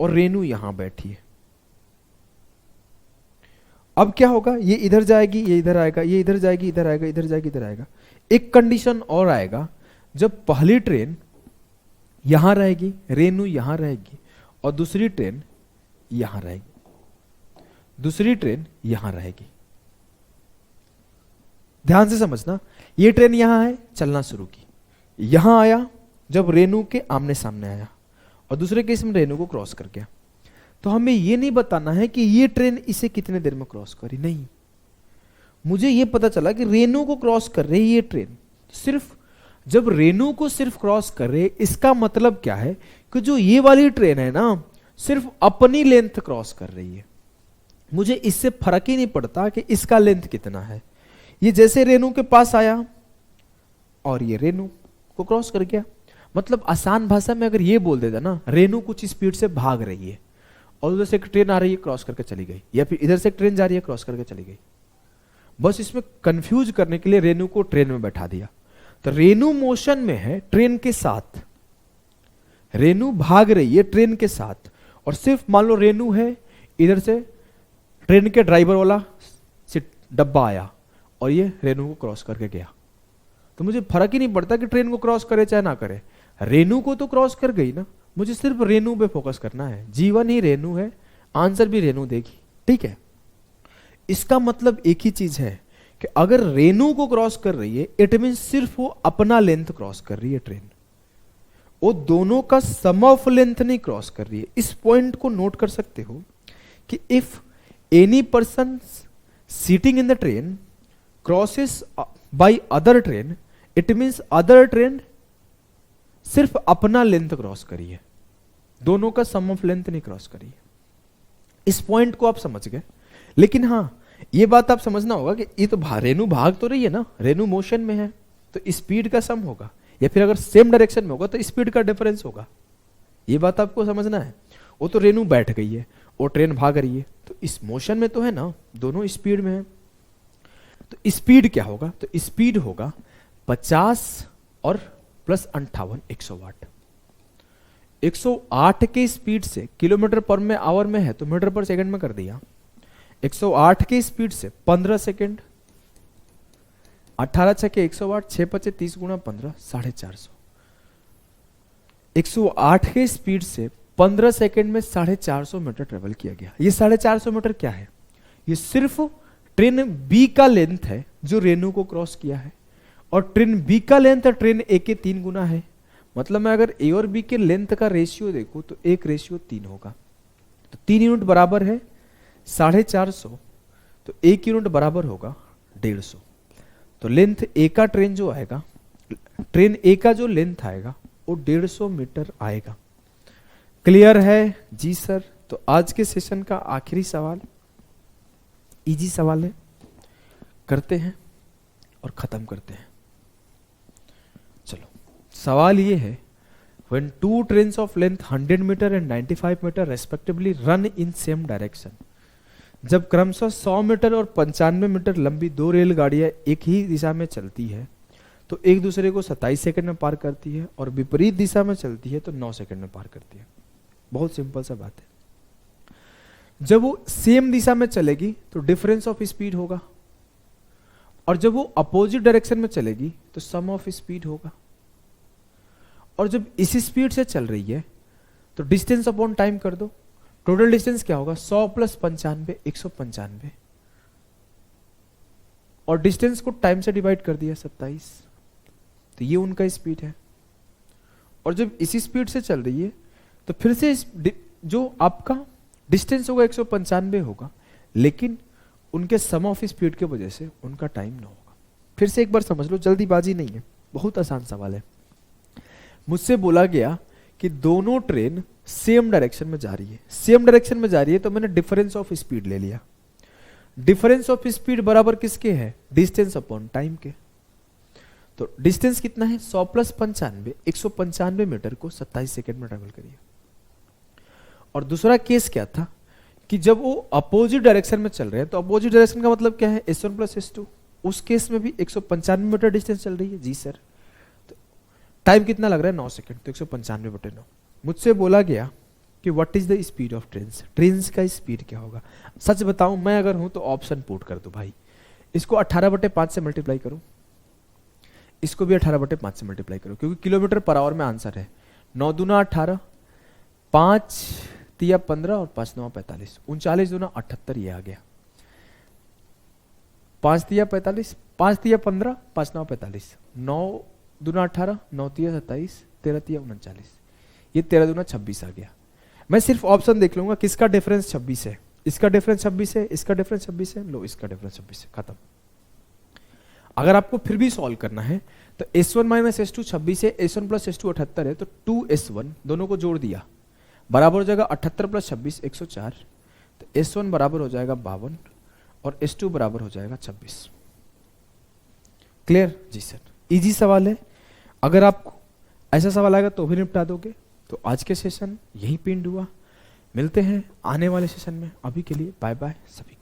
और रेनू यहां बैठी है। अब क्या होगा? ये इधर जाएगी, ये इधर आएगा, ये इधर जाएगी, इधर आएगा, इधर जाएगी, इधर आएगा। एक कंडीशन और आएगा, जब पहली ट्रेन यहां रहेगी, रेनू यहां रहेगी, और दूसरी ट्रेन यहां रहेगी, दूसरी ट्रेन यहां रहेगी। ध्यान से समझना, ये ट्रेन यहां है, चलना शुरू की, यहां आया जब रेनू के आमने सामने आया, और दूसरे केस में रेनू को क्रॉस कर गया। तो हमें ये नहीं बताना है कि ये ट्रेन इसे कितने देर में क्रॉस करी, नहीं। मुझे ये पता चला कि रेनू को क्रॉस कर रही है ये ट्रेन। सिर्फ जब रेनू को सिर्फ क्रॉस कर रहे, इसका मतलब क्या है कि जो ये वाली ट्रेन है ना, सिर्फ अपनी लेंथ क्रॉस कर रही है। मुझे इससे फर्क ही नहीं पड़ता कि इसका लेंथ कितना है। ये जैसे रेनू के पास आया और ये रेनू को क्रॉस कर गया। मतलब आसान भाषा में अगर ये बोल देता ना, रेनू कुछ स्पीड से भाग रही है और उधर से एक ट्रेन आ रही है, क्रॉस करके चली गई, या फिर इधर से एक ट्रेन जा रही है, क्रॉस करके चली गई। बस इसमें कंफ्यूज करने के लिए रेनू को ट्रेन में बैठा दिया। तो रेनू मोशन में है ट्रेन के साथ, रेनू भाग रही है ट्रेन के साथ, और सिर्फ मान लो रेनू है, इधर से ट्रेन के ड्राइवर वाला डब्बा आया और ये रेनू को क्रॉस करके गया। तो मुझे फर्क ही नहीं पड़ता कि ट्रेन को क्रॉस करे चाहे ना करे, रेनू को तो क्रॉस कर गई ना। मुझे सिर्फ रेनू पे फोकस करना है। जीवन ही रेनू है, आंसर भी रेनू देगी, ठीक है। इसका मतलब एक ही चीज है कि अगर रेनू को क्रॉस कर रही है इट मीन सिर्फ वो अपना लेंथ क्रॉस कर रही है ट्रेन, वो दोनों का सम ऑफ लेंथ नहीं क्रॉस कर रही है। इस पॉइंट को नोट कर सकते हो कि if any person seating in the train crosses by other train, it means other train सिर्फ अपना लेंथ क्रॉस करी है, दोनों का सम ऑफ लेंथ नहीं क्रॉस करी है। इस पॉइंट को आप समझ गए। लेकिन हाँ, ये बात आप समझना होगा कि ये तो रेनू भाग तो रही है ना, रेनू मोशन में है, तो स्पीड का सम होगा, या फिर अगर सेम डायरेक्शन में होगा तो स्पीड का डिफरेंस होगा। ये बात आपको समझना है। वो तो रेनू बैठ गई है, वो ट्रेन भाग रही है, तो इस मोशन में तो है ना, दोनों स्पीड में है। तो स्पीड क्या होगा? तो स्पीड होगा 50 और प्लस 58 108। 108 के स्पीड से किलोमीटर पर में आवर में है तो मीटर पर सेकंड में कर दिया। 108 के स्पीड से 15 सेकंड, 18 छके 108, 6 पचे 30 गुणा 15 450। 108 के स्पीड से 15 सेकंड में 450 मीटर ट्रेवल किया गया। ये 450 मीटर क्या है? ये सिर्फ ट्रेन बी का लेंथ है जो रेनू को क्रॉस किया है, और ट्रेन बी का लेंथ ट्रेन ए के 3 गुना है। मतलब मैं अगर ए और बी के लेंथ का रेशियो देखूं तो 1:3 होगा। तो 3 यूनिट बराबर है 450, तो 1 यूनिट बराबर होगा 150। तो लेंथ ए का ट्रेन जो आएगा, ट्रेन ए का जो लेंथ आएगा वो 150 मीटर आएगा। क्लियर है? जी सर। तो आज के सेशन का आखिरी सवाल, इजी सवाल है, करते हैं और खत्म करते हैं। चलो, सवाल ये है, when two trains of length 100 metre and 95 metre respectively run in same direction, जब क्रमशः 100 मीटर और 95 मीटर लंबी दो रेलगाड़ियां एक ही दिशा में चलती है तो एक दूसरे को 27 सेकंड में पार करती है, और विपरीत दिशा में चलती है तो 9 सेकंड में पार करती है। बहुत सिंपल सा बात है। जब वो सेम दिशा में चलेगी तो डिफरेंस ऑफ स्पीड होगा, और जब वो अपोजिट डायरेक्शन में चलेगी तो सम ऑफ स्पीड होगा। और जब इसी स्पीड से चल रही है तो डिस्टेंस अपॉन टाइम कर दो। टोटल डिस्टेंस क्या होगा? 100 प्लस 95 195, और डिस्टेंस को टाइम से डिवाइड कर दिया 27, तो ये उनका स्पीड है। और जब इसी स्पीड से चल रही है तो फिर से जो आपका डिस्टेंस होगा 195 होगा, लेकिन उनके सम ऑफ स्पीड की वजह से उनका टाइम ना होगा। फिर से एक बार समझ लो, जल्दीबाजी नहीं है, बहुत आसान सवाल है। मुझसे बोला गया कि दोनों ट्रेन सेम डायरेक्शन में जा रही है, सेम डायरेक्शन में जा रही है, तो मैंने डिफरेंस ऑफ स्पीड ले लिया। डिफरेंस ऑफ स्पीड बराबर किसके है? डिस्टेंस अपॉन टाइम के। तो डिस्टेंस कितना है? 100 प्लस 95 195 मीटर को 27 सेकंड में ट्रेवल करिए। और दूसरा केस क्या था कि जब वो अपोजिट डायरेक्शन में चल रहे हैं, तो अपोजिट डायरेक्शन का मतलब क्या है? S1 plus S2। उस केस में भी 195 मीटर डिस्टेंस चल रही है। जी सर। तो टाइम कितना लग रहा है? 9 सेकंड, तो 195/9। मुझसे बोला गया कि what is the speed of trains, trains का स्पीड क्या होगा? सच बताऊं, मैं अगर हूं तो ऑप्शन पुट कर दो भाई। इसको 18/5 से मल्टीप्लाई करूं, इसको भी 18/5 से मल्टीप्लाई करो, क्योंकि किलोमीटर पर आवर में आंसर है। 9 दूना 18, 5 तिया 15 और 5 9 45, 39 दूना 78, ये आ गया। 5 तिया 45, 5 तिया 15, 5 9 45, 9 दूना 18, 9 तिया 27, 13 तिया 39, ये 13 दूना 26 आ गया। मैं सिर्फ ऑप्शन देख लूंगा किसका डिफरेंस 26 है, इसका डिफरेंस 26 है, इसका डिफरेंस 26 है, लो इसका डिफरेंस 26 है, खत्म। अगर आपको फिर भी सॉल्व करना है तो S1 माइनस S2 26 है, S1 प्लस S2 78 है, तो 2S1 दोनों को जोड़ दिया बराबर हो जाएगा 78 प्लस 26 104। तो S1 बराबर हो जाएगा 52 और S2 बराबर हो जाएगा 26। क्लियर? जी सर। इजी सवाल है, अगर आपको ऐसा सवाल आएगा तो भी निपटा दोगे। तो आज के सेशन यही पिंड हुआ, मिलते हैं आने वाले सेशन में। अभी के लिए बाय बाय सभी।